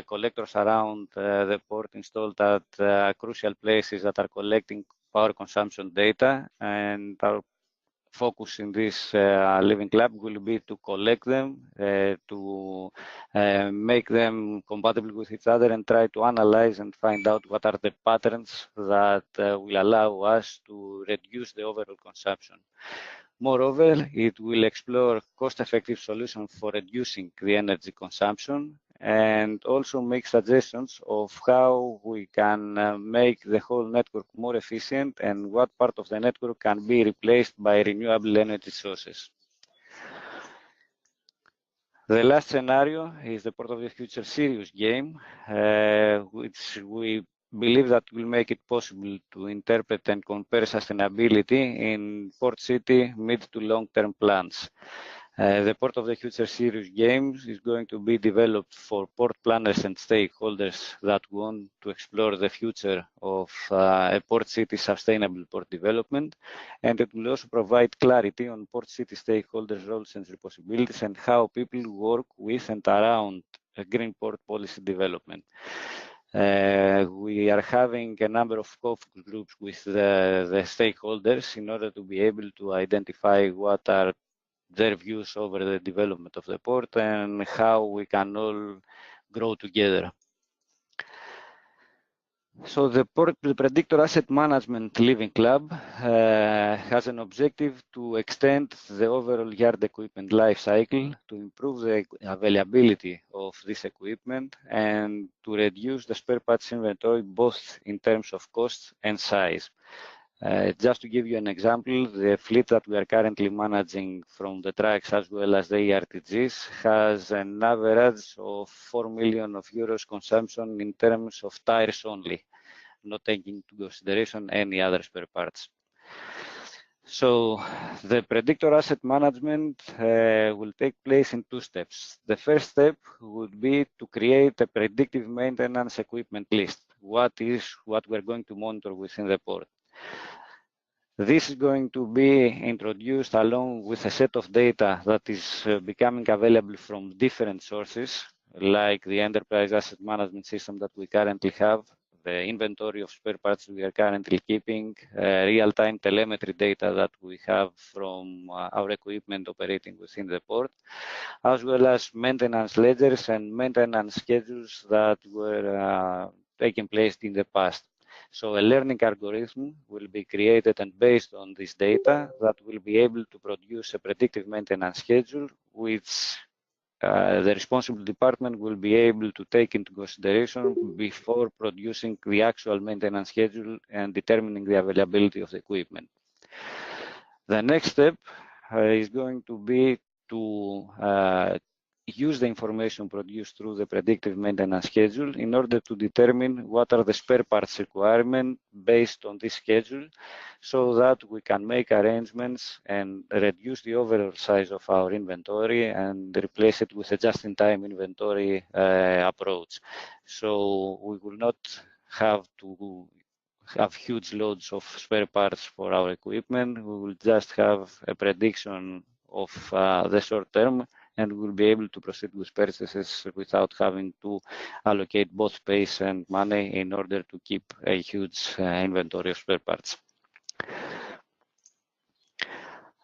collectors around the port installed at crucial places that are collecting power consumption data, and our focus in this living lab will be to collect them, to make them compatible with each other and try to analyze and find out what are the patterns that will allow us to reduce the overall consumption. Moreover, it will explore cost-effective solutions for reducing the energy consumption and also make suggestions of how we can make the whole network more efficient and what part of the network can be replaced by renewable energy sources. The last scenario is the Port of the Future serious game, which we believe that will make it possible to interpret and compare sustainability in port city mid to long-term plans. The Port of the Future series games is going to be developed for port planners and stakeholders that want to explore the future of a port city sustainable port development, and it will also provide clarity on port city stakeholders' roles and responsibilities and how people work with and around a green port policy development. We are having a number of focus groups with the stakeholders in order to be able to identify what are their views over the development of the port and how we can all grow together. So the Predictor Asset Management Living Club has an objective to extend the overall yard equipment life cycle, to improve the availability of this equipment, and to reduce the spare parts inventory both in terms of cost and size. Just to give you an example, the fleet that we are currently managing from the trucks as well as the ERTGs has an average of 4 million euros consumption in terms of tires only, not taking into consideration any other spare parts. So the Predictor Asset Management will take place in 2 steps. The first step would be to create a predictive maintenance equipment list. What we're going to monitor within the port. This is going to be introduced along with a set of data that is becoming available from different sources, like the enterprise asset management system that we currently have, the inventory of spare parts we are currently keeping, real-time telemetry data that we have from our equipment operating within the port, as well as maintenance ledgers and maintenance schedules that were taking place in the past. So a learning algorithm will be created and based on this data that will be able to produce a predictive maintenance schedule, which the responsible department will be able to take into consideration before producing the actual maintenance schedule and determining the availability of the equipment. The next step is going to be to use the information produced through the predictive maintenance schedule in order to determine what are the spare parts requirements based on this schedule, so that we can make arrangements and reduce the overall size of our inventory and replace it with a just-in-time inventory approach. So we will not have to have huge loads of spare parts for our equipment. We will just have a prediction of the short term, and we'll be able to proceed with purchases without having to allocate both space and money in order to keep a huge inventory of spare parts.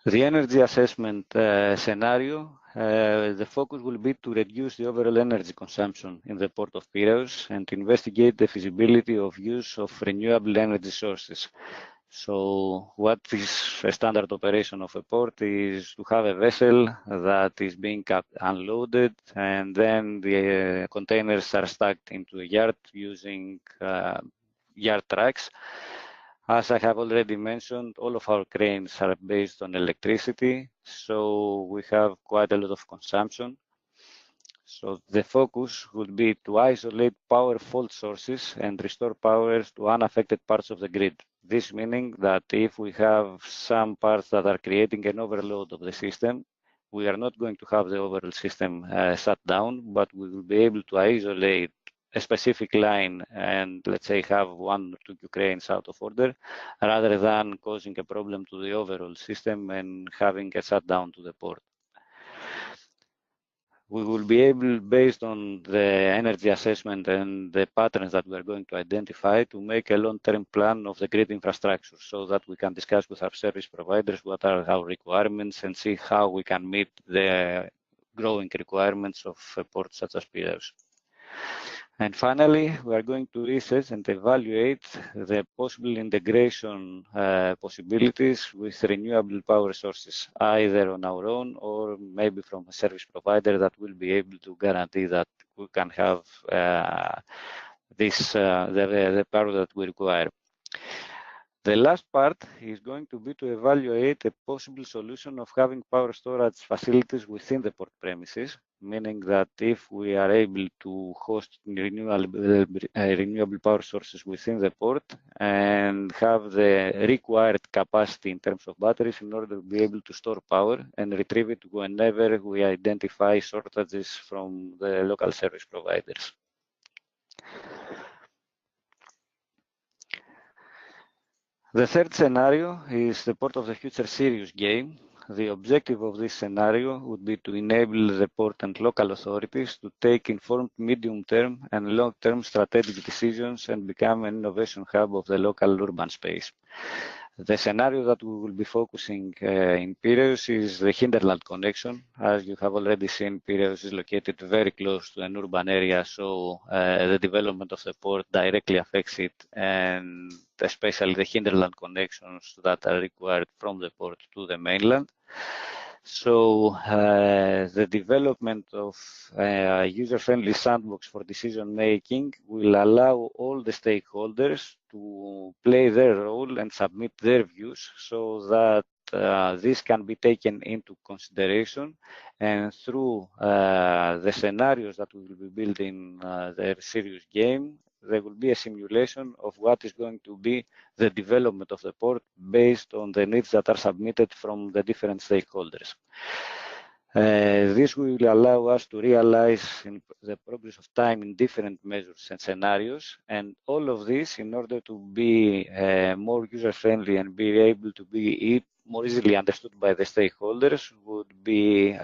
The energy assessment scenario, the focus will be to reduce the overall energy consumption in the port of Piraeus and to investigate the feasibility of use of renewable energy sources. So what is a standard operation of a port is to have a vessel that is being unloaded, and then the containers are stacked into a yard using yard trucks. As I have already mentioned, all of our cranes are based on electricity, so we have quite a lot of consumption. So the focus would be to isolate power fault sources and restore power to unaffected parts of the grid. This meaning that if we have some parts that are creating an overload of the system, we are not going to have the overall system shut down, but we will be able to isolate a specific line and, let's say, have 1 or 2 cranes out of order, rather than causing a problem to the overall system and having a shutdown to the port. We will be able, based on the energy assessment and the patterns that we are going to identify, to make a long-term plan of the grid infrastructure so that we can discuss with our service providers what are our requirements and see how we can meet the growing requirements of a port such as Piraeus. And finally, we are going to research and evaluate the possible integration possibilities with renewable power sources, either on our own or maybe from a service provider that will be able to guarantee that we can have the power that we require. The last part is going to be to evaluate a possible solution of having power storage facilities within the port premises meaning that if we are able to host renewable power sources within the port and have the required capacity in terms of batteries in order to be able to store power and retrieve it whenever we identify shortages from the local service providers. The third scenario is the Port of the Future serious game. The objective of this scenario would be to enable the port and local authorities to take informed medium-term and long-term strategic decisions and become an innovation hub of the local urban space. The scenario that we will be focusing in Piraeus is the hinterland connection. As you have already seen, Piraeus is located very close to an urban area, so the development of the port directly affects it, and especially the hinterland connections that are required from the port to the mainland. So the development of a user-friendly sandbox for decision-making will allow all the stakeholders to play their role and submit their views so that this can be taken into consideration, and through the scenarios that we will be building the serious game, there will be a simulation of what is going to be the development of the port based on the needs that are submitted from the different stakeholders. This will allow us to realize in the progress of time in different measures and scenarios, and all of this in order to be more user-friendly and be able to be more easily understood by the stakeholders would be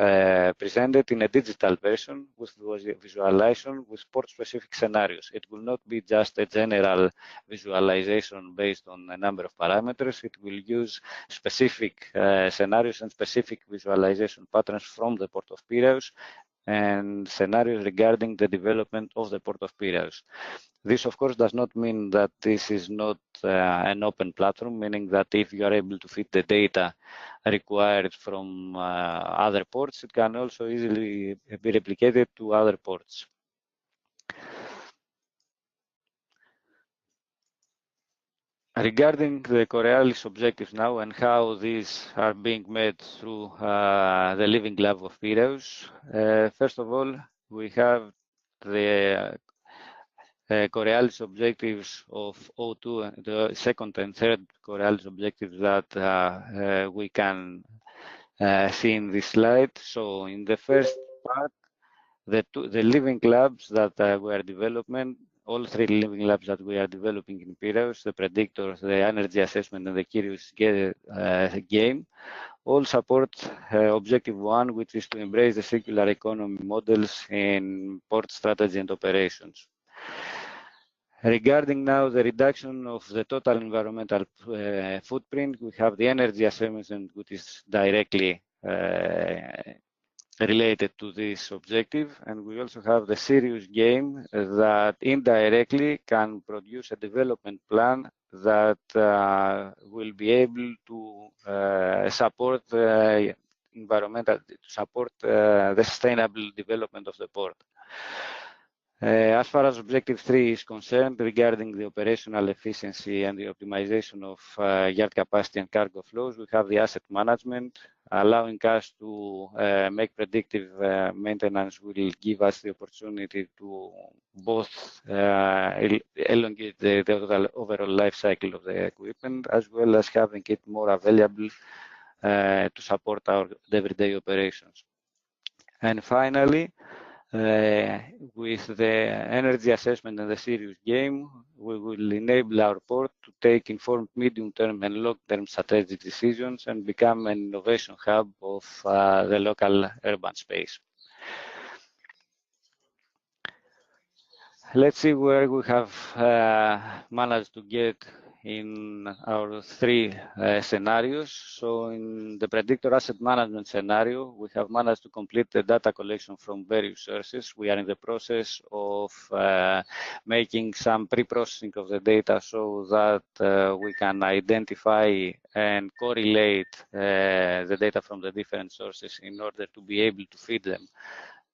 presented in a digital version with visualization with port-specific scenarios. It will not be just a general visualization based on a number of parameters. It will use specific scenarios and specific visualization patterns from the Port of Piraeus and scenarios regarding the development of the Port of Piraeus. This, of course, does not mean that this is not an open platform, meaning that if you are able to fit the data required from other ports, it can also easily be replicated to other ports. Regarding the COREALIS objectives now and how these are being met through the Living Lab of Piraeus, first of all, we have the COREALIS objectives of O2, the second and third COREALIS objectives that we can see in this slide. So in the first part, the living labs that we are developing, all three living labs that we are developing in Piraeus, the predictors, the energy assessment, and the curious game, all support objective one, which is to embrace the circular economy models in port strategy and operations. Regarding now the reduction of the total environmental footprint, we have the energy assessment, which is directly related to this objective, and we also have the serious game that indirectly can produce a development plan that will be able to support environmental, support the sustainable development of the port. As far as objective 3 is concerned, regarding the operational efficiency and the optimization of yard capacity and cargo flows, we have the asset management, allowing us to make predictive maintenance will give us the opportunity to both elongate the overall life cycle of the equipment, as well as having it more available to support our everyday operations. And finally, with the energy assessment and the serious game, we will enable our port to take informed medium-term and long-term strategic decisions and become an innovation hub of the local urban space. Let's see where we have managed to get in our three scenarios. So in the predictor asset management scenario, we have managed to complete the data collection from various sources. We are in the process of making some pre-processing of the data so that we can identify and correlate the data from the different sources in order to be able to feed them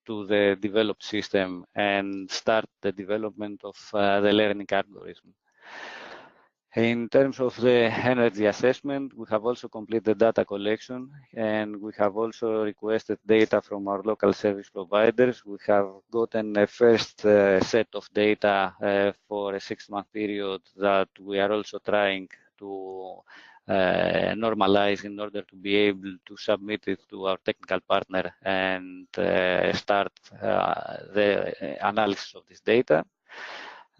to the developed system and start the development of the learning algorithm. In terms of the energy assessment, we have also completed data collection, and we have also requested data from our local service providers. We have gotten a first set of data for a 6-month period that we are also trying to normalize in order to be able to submit it to our technical partner and start the analysis of this data.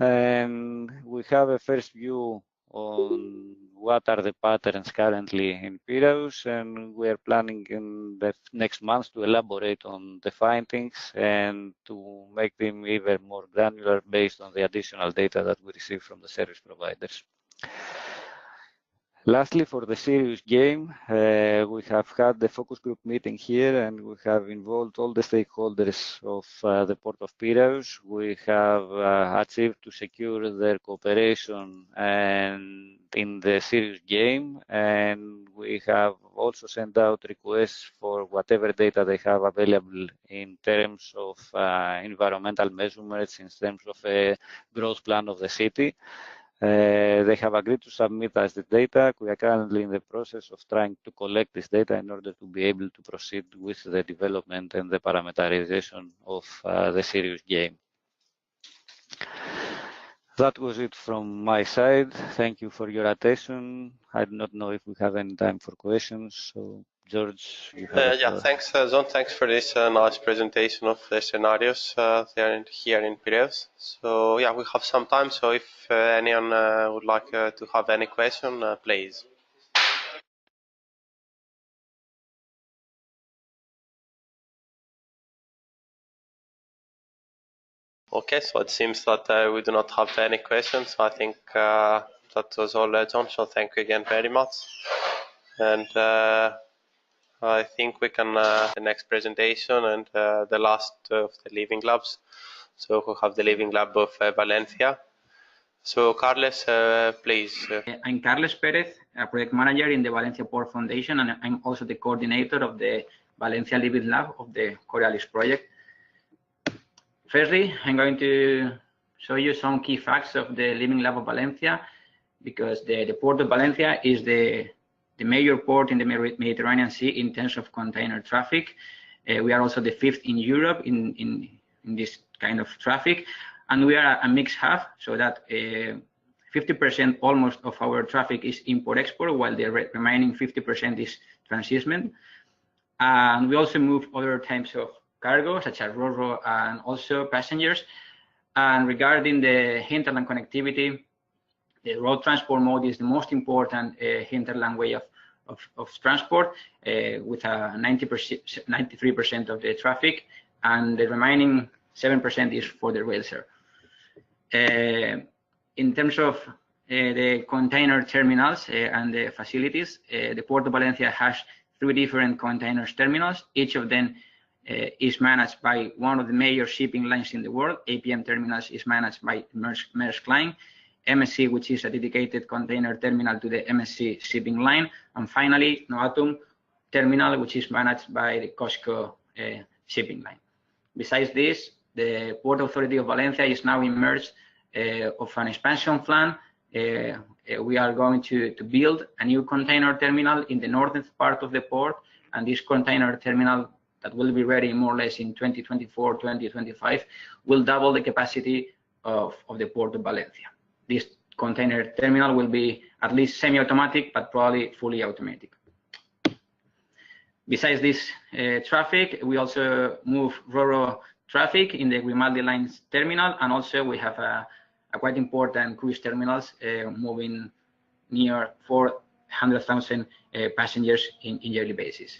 And we have a first view on what are the patterns currently in Piraeus, and we are planning in the next months to elaborate on the findings and to make them even more granular based on the additional data that we receive from the service providers. Lastly, for the serious game, we have had the focus group meeting here, and we have involved all the stakeholders of the Port of Piraeus. We have achieved to secure their cooperation and in the serious game, and we have also sent out requests for whatever data they have available in terms of environmental measurements, in terms of a growth plan of the city. They have agreed to submit us the data. We are currently in the process of trying to collect this data in order to be able to proceed with the development and the parameterization of the serious game. That was it from my side. Thank you for your attention. I do not know if we have any time for questions. So, George, you have yeah, thanks, Zon. Thanks for this nice presentation of the scenarios here in Piraeus. So, yeah, we have some time. So, if anyone would like to have any question, please. Okay, so it seems that we do not have any questions. I think that was all, John. So, thank you again very much. And I think we can the next presentation and the last of the living labs. So we have the living lab of Valencia. So Carles, please. I'm Carles Perez, a project manager in the Valencia Port Foundation, and I'm also the coordinator of the Valencia Living Lab of the COREALIS project. Firstly, I'm going to show you some key facts of the Living Lab of Valencia, because the Port of Valencia is the major port in the Mediterranean Sea in terms of container traffic. We are also the 5th in Europe in this kind of traffic, and we are a mixed hub, so that 50% almost of our traffic is import-export, while the remaining 50% is transshipment. And we also move other types of cargo, such as ro-ro and also passengers. And regarding the hinterland connectivity, the road transport mode is the most important hinterland way of transport, with 93% of the traffic, and the remaining 7% is for the rail serve. In terms of the container terminals and the facilities, the Port of Valencia has 3 different container terminals. Each of them is managed by one of the major shipping lines in the world. APM Terminals is managed by Maersk Line. MSC, which is a dedicated container terminal to the MSC shipping line, and finally Noatum Terminal, which is managed by the COSCO shipping line. Besides this, the Port Authority of Valencia is now immersed of an expansion plan. We are going to build a new container terminal in the northern part of the port, and this container terminal that will be ready more or less in 2024, 2025, will double the capacity of the Port of Valencia. This container terminal will be at least semi-automatic, but probably fully automatic. Besides this traffic, we also move ro-ro traffic in the Grimaldi Lines terminal, and also we have a quite important cruise terminals moving near 400,000 passengers in yearly basis.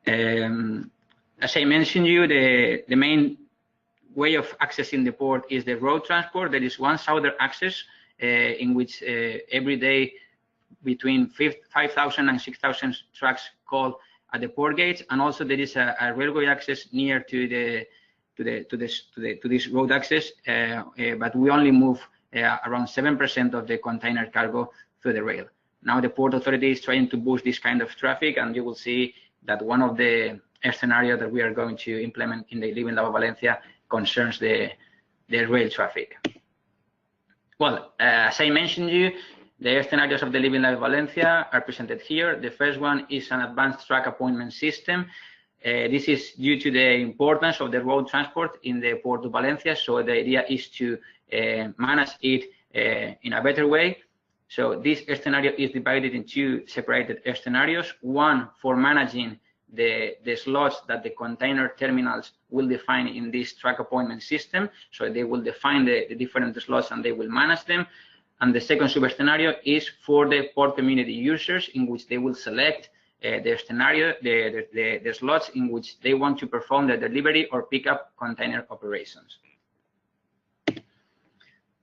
As I mentioned you, the main way of accessing the port is the road transport. There is one southern access in which every day between 5,000 and 6,000 trucks call at the port gates, and also there is a railway access near to this road access, but we only move around 7% of the container cargo through the rail. Now the Port Authority is trying to boost this kind of traffic, and you will see that one of the scenarios that we are going to implement in the Living Lab of Valencia concerns the rail traffic. Well, as I mentioned you, The scenarios of the Living Life Valencia are presented here. The first one is an advanced track appointment system. This is due to the importance of the road transport in the Port of Valencia, so the idea is to manage it in a better way. So this scenario is divided in two separated scenarios, one for managing the slots that the container terminals will define in this track appointment system. So they will define the different slots and they will manage them. And the second sub-scenario is for the port community users, in which they will select the scenario, the slots in which they want to perform the delivery or pickup container operations.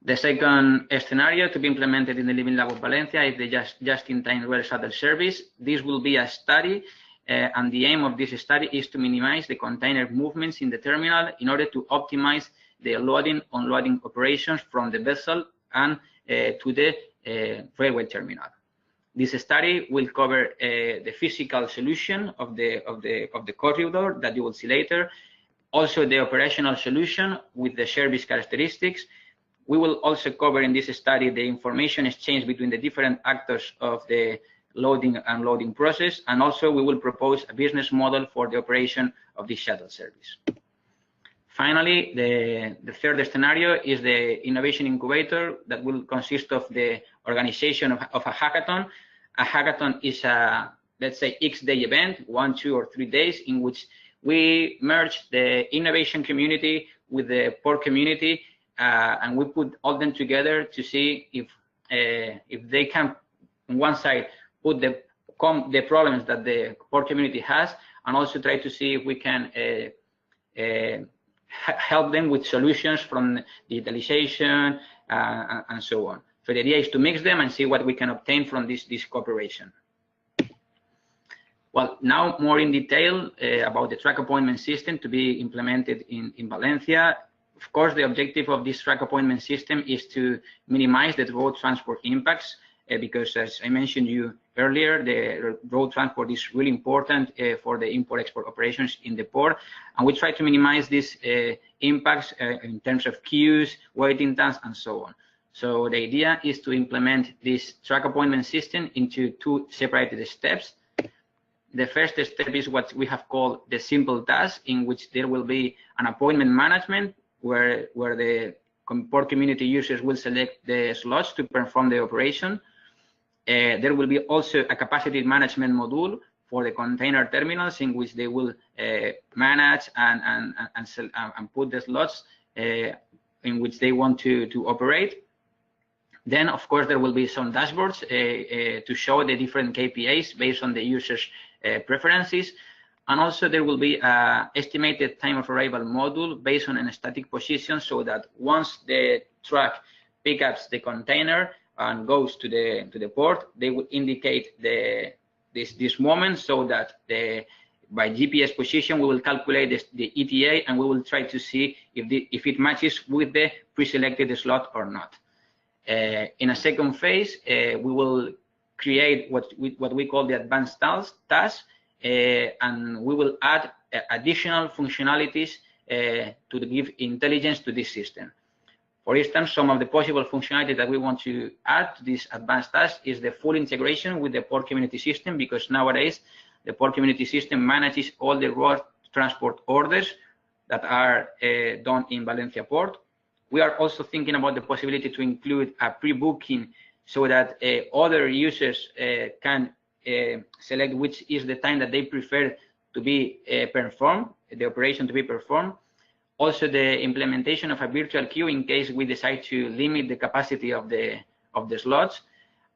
The second scenario to be implemented in the Living Lab of Valencia is the just-in-time rail shuttle service. This will be a study, and the aim of this study is to minimize the container movements in the terminal in order to optimize the loading, unloading operations from the vessel and to the railway terminal. This study will cover the physical solution of the corridor that you will see later, also the operational solution with the service characteristics. We will also cover in this study the information exchange between the different actors of the loading and unloading process, and also we will propose a business model for the operation of this shuttle service. Finally, the third scenario is the innovation incubator that will consist of the organization of a hackathon. A hackathon is a, let's say, X-day event, 1, 2, or 3 days, in which we merge the innovation community with the port community, and we put all them together to see if they can, on one side, put the problems that the port community has, and also try to see if we can help them with solutions from digitalization and so on. So the idea is to mix them and see what we can obtain from this cooperation. Well, now more in detail about the track appointment system to be implemented in Valencia. Of course, the objective of this track appointment system is to minimize the road transport impacts, because as I mentioned you earlier, the road transport is really important for the import-export operations in the port, and we try to minimize these impacts in terms of queues, waiting times, and so on. So the idea is to implement this track appointment system into 2 separated steps. The first step is what we have called the simple task, in which there will be an appointment management where the port community users will select the slots to perform the operation. There will be also a capacity management module for the container terminals, in which they will manage and put the slots in which they want to operate. Then, of course, there will be some dashboards to show the different KPIs based on the user's preferences. And also there will be an estimated time of arrival module based on a static position, so that once the truck picks up the container and goes to the port, they will indicate this moment, so that by GPS position we will calculate the ETA, and we will try to see if it matches with the pre-selected slot or not. In a second phase, we will create what we call the advanced task, and we will add additional functionalities to give intelligence to this system. For instance, some of the possible functionality that we want to add to this advanced task is the full integration with the port community system, because nowadays the port community system manages all the road transport orders that are done in Valencia port. We are also thinking about the possibility to include a pre-booking, so that other users can select which is the time that they prefer to be performed, the operation to be performed. Also, the implementation of a virtual queue in case we decide to limit the capacity of the slots.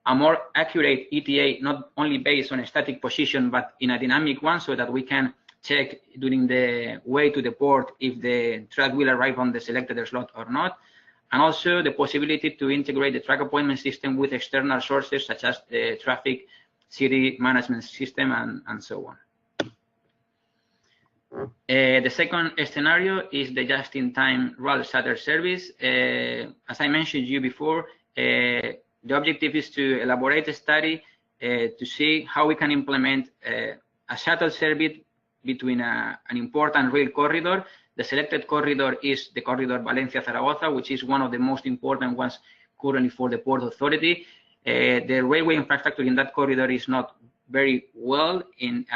A more accurate ETA, not only based on a static position, but in a dynamic one, so that we can check during the way to the port if the truck will arrive on the selected slot or not. And also the possibility to integrate the track appointment system with external sources, such as the traffic city management system and so on. The second scenario is the just-in-time rail shuttle service. As I mentioned you before, the objective is to elaborate a study to see how we can implement a shuttle service between an important rail corridor. The selected corridor is the corridor Valencia-Zaragoza, which is one of the most important ones currently for the Port Authority. The railway infrastructure in that corridor is not very well and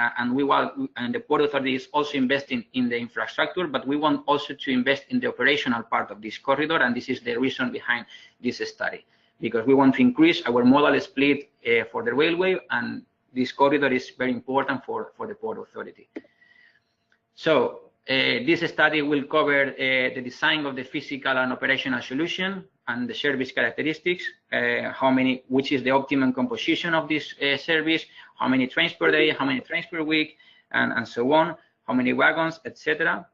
the Port Authority is also investing in the infrastructure, but we want also to invest in the operational part of this corridor, and this is the reason behind this study, because we want to increase our modal split for the railway, and this corridor is very important for the Port Authority. So this study will cover the design of the physical and operational solution and the service characteristics, which is the optimum composition of this service, how many trains per day, how many trains per week, and so on, how many wagons, etc.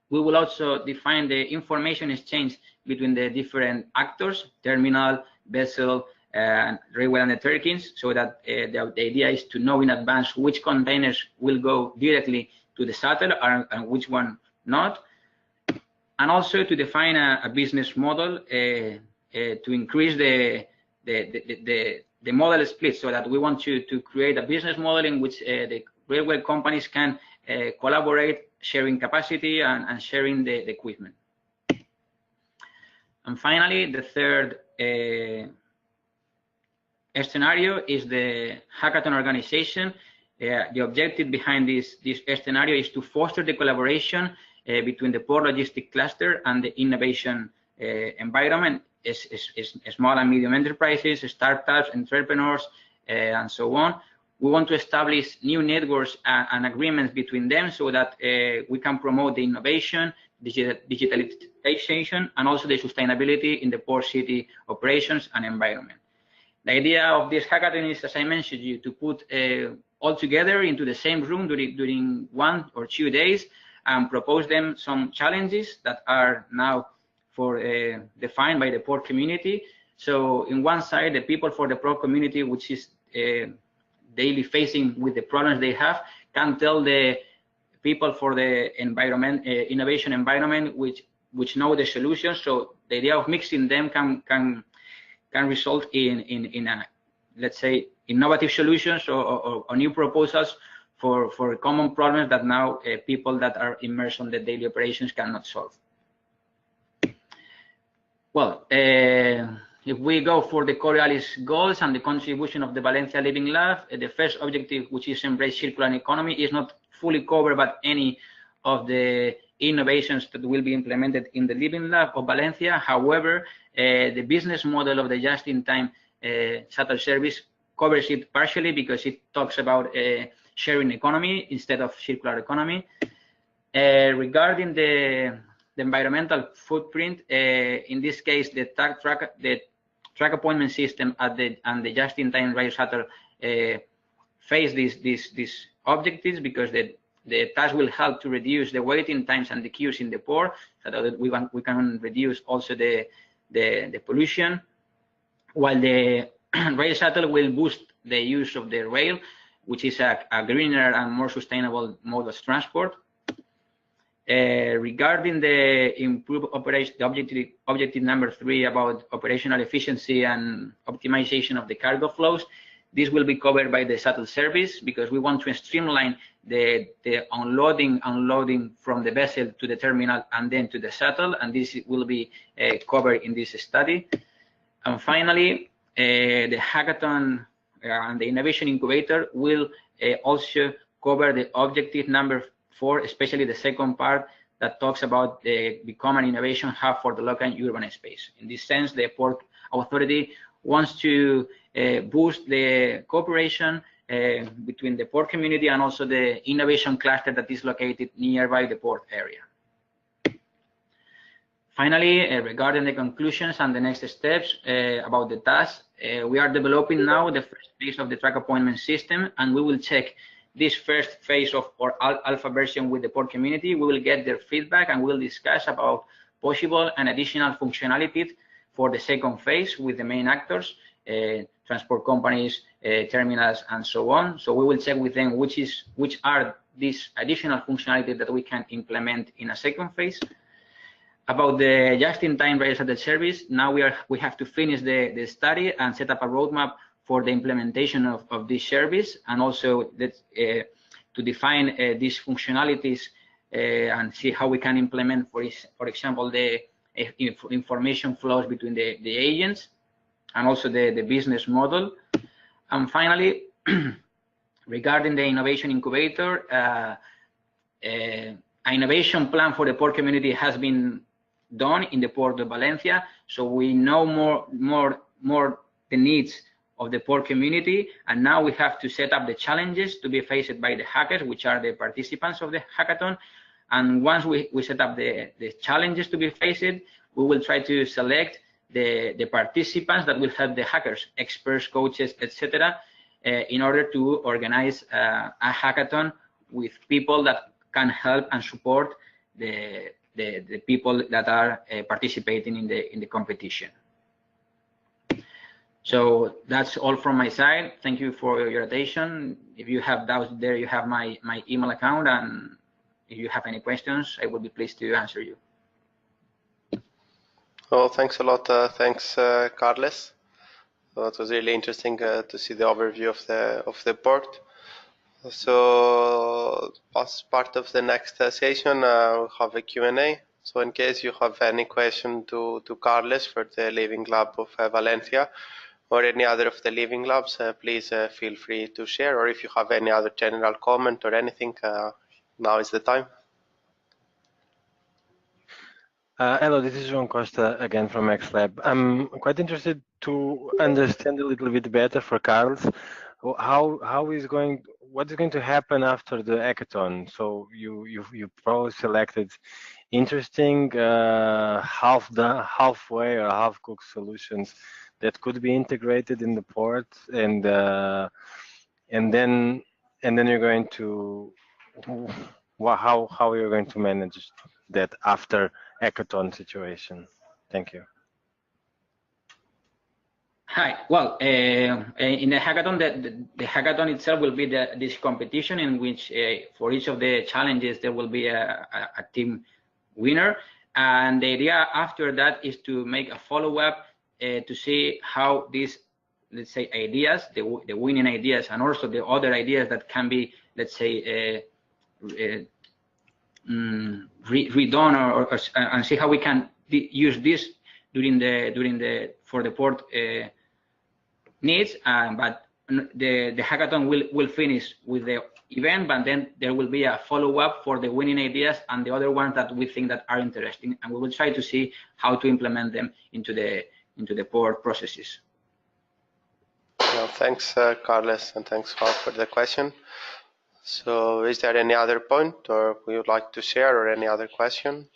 We will also define the information exchange between the different actors, terminal, vessel, and railway undertakings, so that the idea is to know in advance which containers will go directly to the shuttle and which one not, and also to define a business model to increase the model split, so that we want to create a business model in which the railway companies can collaborate, sharing capacity and sharing the equipment. And finally, the third scenario is the hackathon organization. The objective behind this scenario is to foster the collaboration between the port logistic cluster and the innovation environment, small and medium enterprises, startups, entrepreneurs, and so on. We want to establish new networks and agreements between them, so that we can promote the innovation, digitalization, and also the sustainability in the port city operations and environment. The idea of this hackathon is, as I mentioned, to put all together into the same room during 1 or 2 days and propose them some challenges that are now defined by the port community. So in one side, the people for the port community, which is daily facing with the problems they have, can tell the people for the environment, innovation environment, which know the solutions. So the idea of mixing them can result in let's say, innovative solutions or new proposals for common problems that now people that are immersed on the daily operations cannot solve. Well, if we go for the COREALIS goals and the contribution of the Valencia Living Lab, the first objective, which is embrace circular economy, is not fully covered by any of the innovations that will be implemented in the Living Lab of Valencia. However, the business model of the just-in-time shuttle service covers it partially, because it talks about sharing economy instead of circular economy. Regarding the environmental footprint, in this case, the track appointment system and the just-in-time rail shuttle face these objectives, because the task will help to reduce the waiting times and the queues in the port, so that we can reduce also the pollution, while the rail shuttle will boost the use of the rail, which is a greener and more sustainable mode of transport. Regarding the improved operation, the objective number 3 about operational efficiency and optimization of the cargo flows, this will be covered by the shuttle service, because we want to streamline the unloading from the vessel to the terminal and then to the shuttle, and this will be covered in this study. And finally, the hackathon and the innovation incubator will also cover the objective number 4, especially the second part that talks about the become an innovation hub for the local urban space. In this sense, the Port Authority wants to boost the cooperation between the port community and also the innovation cluster that is located nearby the port area. Finally, regarding the conclusions and the next steps about the task, we are developing now the first phase of the track appointment system, and we will check this first phase of our alpha version with the port community. We will get their feedback and we'll discuss about possible and additional functionalities for the second phase with the main actors, transport companies, terminals, and so on. So we will check with them which are these additional functionalities that we can implement in a second phase. About the just-in-time rail shuttle service, now we have to finish the study and set up a roadmap for the implementation of this service, and also to define these functionalities and see how we can implement, for example, the information flows between the agents. and also the business model. And finally, regarding the innovation incubator, an innovation plan for the port community has been done in the Port of Valencia, so we know more the needs of the port community, and now we have to set up the challenges to be faced by the hackers, which are the participants of the hackathon. And once we set up the challenges to be faced, we will try to select the participants that will help the hackers, experts, coaches, etc., in order to organize a hackathon with people that can help and support the people that are participating in the competition. So that's all from my side. Thank you for your attention. If you have doubts there, you have my email account, and if you have any questions, I will be pleased to answer you. Well, thanks a lot. Thanks, Carles. So it was really interesting to see the overview of the port. So as part of the next session, we'll have a Q&A. So in case you have any question to Carles for the Living Lab of Valencia, or any other of the Living Labs, please feel free to share. Or if you have any other general comment or anything, now is the time. Hello, this is João Costa again from XLab. I'm quite interested to understand a little bit better for Carles what is going to happen after the hackathon. So you probably selected interesting halfway or half-cooked solutions that could be integrated in the port, and then you're going to how you're going to manage that after hackathon situation. Thank you. Hi. Well, in the hackathon, the hackathon itself will be this competition in which for each of the challenges there will be a team winner, and the idea after that is to make a follow-up to see how these, let's say, ideas, the winning ideas, and also the other ideas that can be, let's say, redone, and see how we can use this for the port needs. But the hackathon will finish with the event, but then there will be a follow-up for the winning ideas and the other ones that we think that are interesting, and we will try to see how to implement them into the port processes. Well, thanks, Carles, and thanks, Howard, for the question. So is there any other point or we would like to share, or any other question?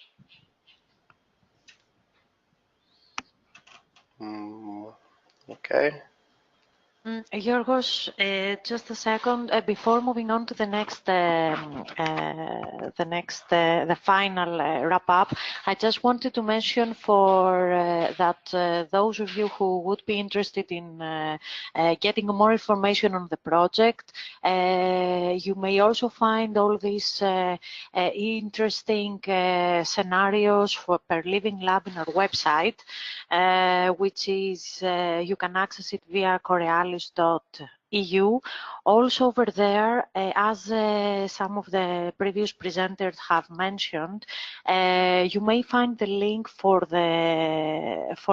Okay. Yorgos, just a second before moving on to the next, the final wrap up. I just wanted to mention for that those of you who would be interested in getting more information on the project, you may also find all these interesting scenarios per Living Lab in our website, which is you can access it via COREALIS.eu. Also over there, as some of the previous presenters have mentioned, you may find the link for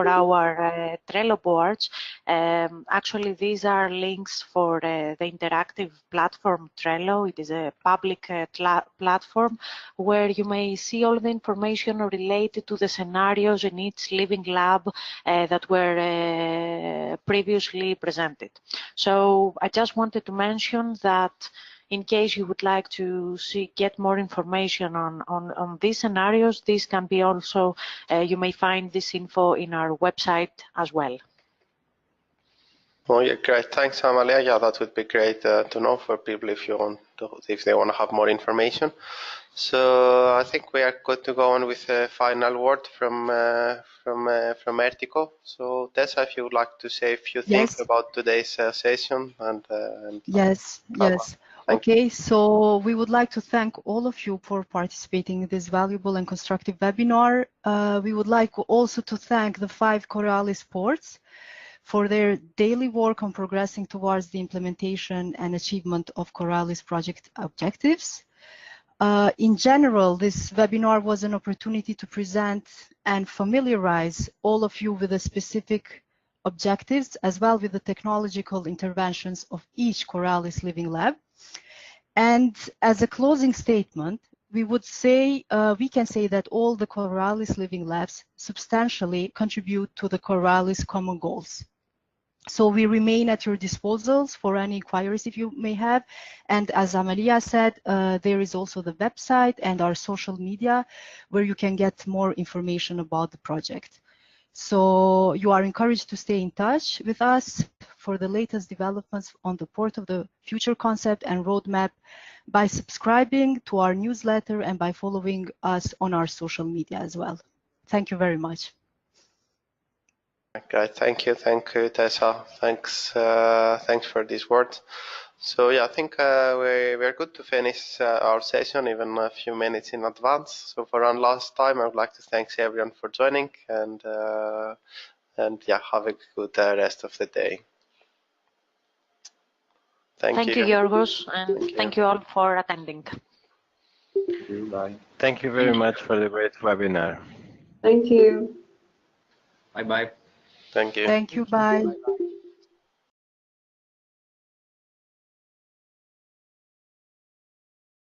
our Trello boards. Actually, these are links for the interactive platform Trello. It is a public platform where you may see all the information related to the scenarios in each Living Lab that were previously presented. So I just wanted to mention that in case you would like to get more information on these scenarios, this can be also, you may find this info in our website as well. Oh, yeah, great. Thanks, Amalia. Yeah, that would be great to know for people if they want to have more information. So I think we are good to go on with a final word from Ertico. So Tessa, if you would like to say a few things about today's session and yes. Okay, so we would like to thank all of you for participating in this valuable and constructive webinar. We would like also to thank the 5 COREALIS ports for their daily work on progressing towards the implementation and achievement of COREALIS project objectives. In general, this webinar was an opportunity to present and familiarize all of you with the specific objectives, as well with the technological interventions of each COREALIS Living Lab. And as a closing statement, we would say, we can say that all the COREALIS Living Labs substantially contribute to the COREALIS common goals. So we remain at your disposals for any inquiries if you may have. And as Amalia said, there is also the website and our social media where you can get more information about the project. So you are encouraged to stay in touch with us for the latest developments on the Port of the Future concept and roadmap by subscribing to our newsletter and by following us on our social media as well. Thank you very much. Okay, thank you, Tessa. Thanks for this word. So yeah, I think we're good to finish our session even a few minutes in advance. So for one last time, I would like to thank everyone for joining, and yeah, have a good rest of the day. Thank you, Yorgos, and thank you all for attending. Thank you. Bye. Thank you very much for the great webinar. Thank you. Bye-bye. Thank you. Thank you. Bye.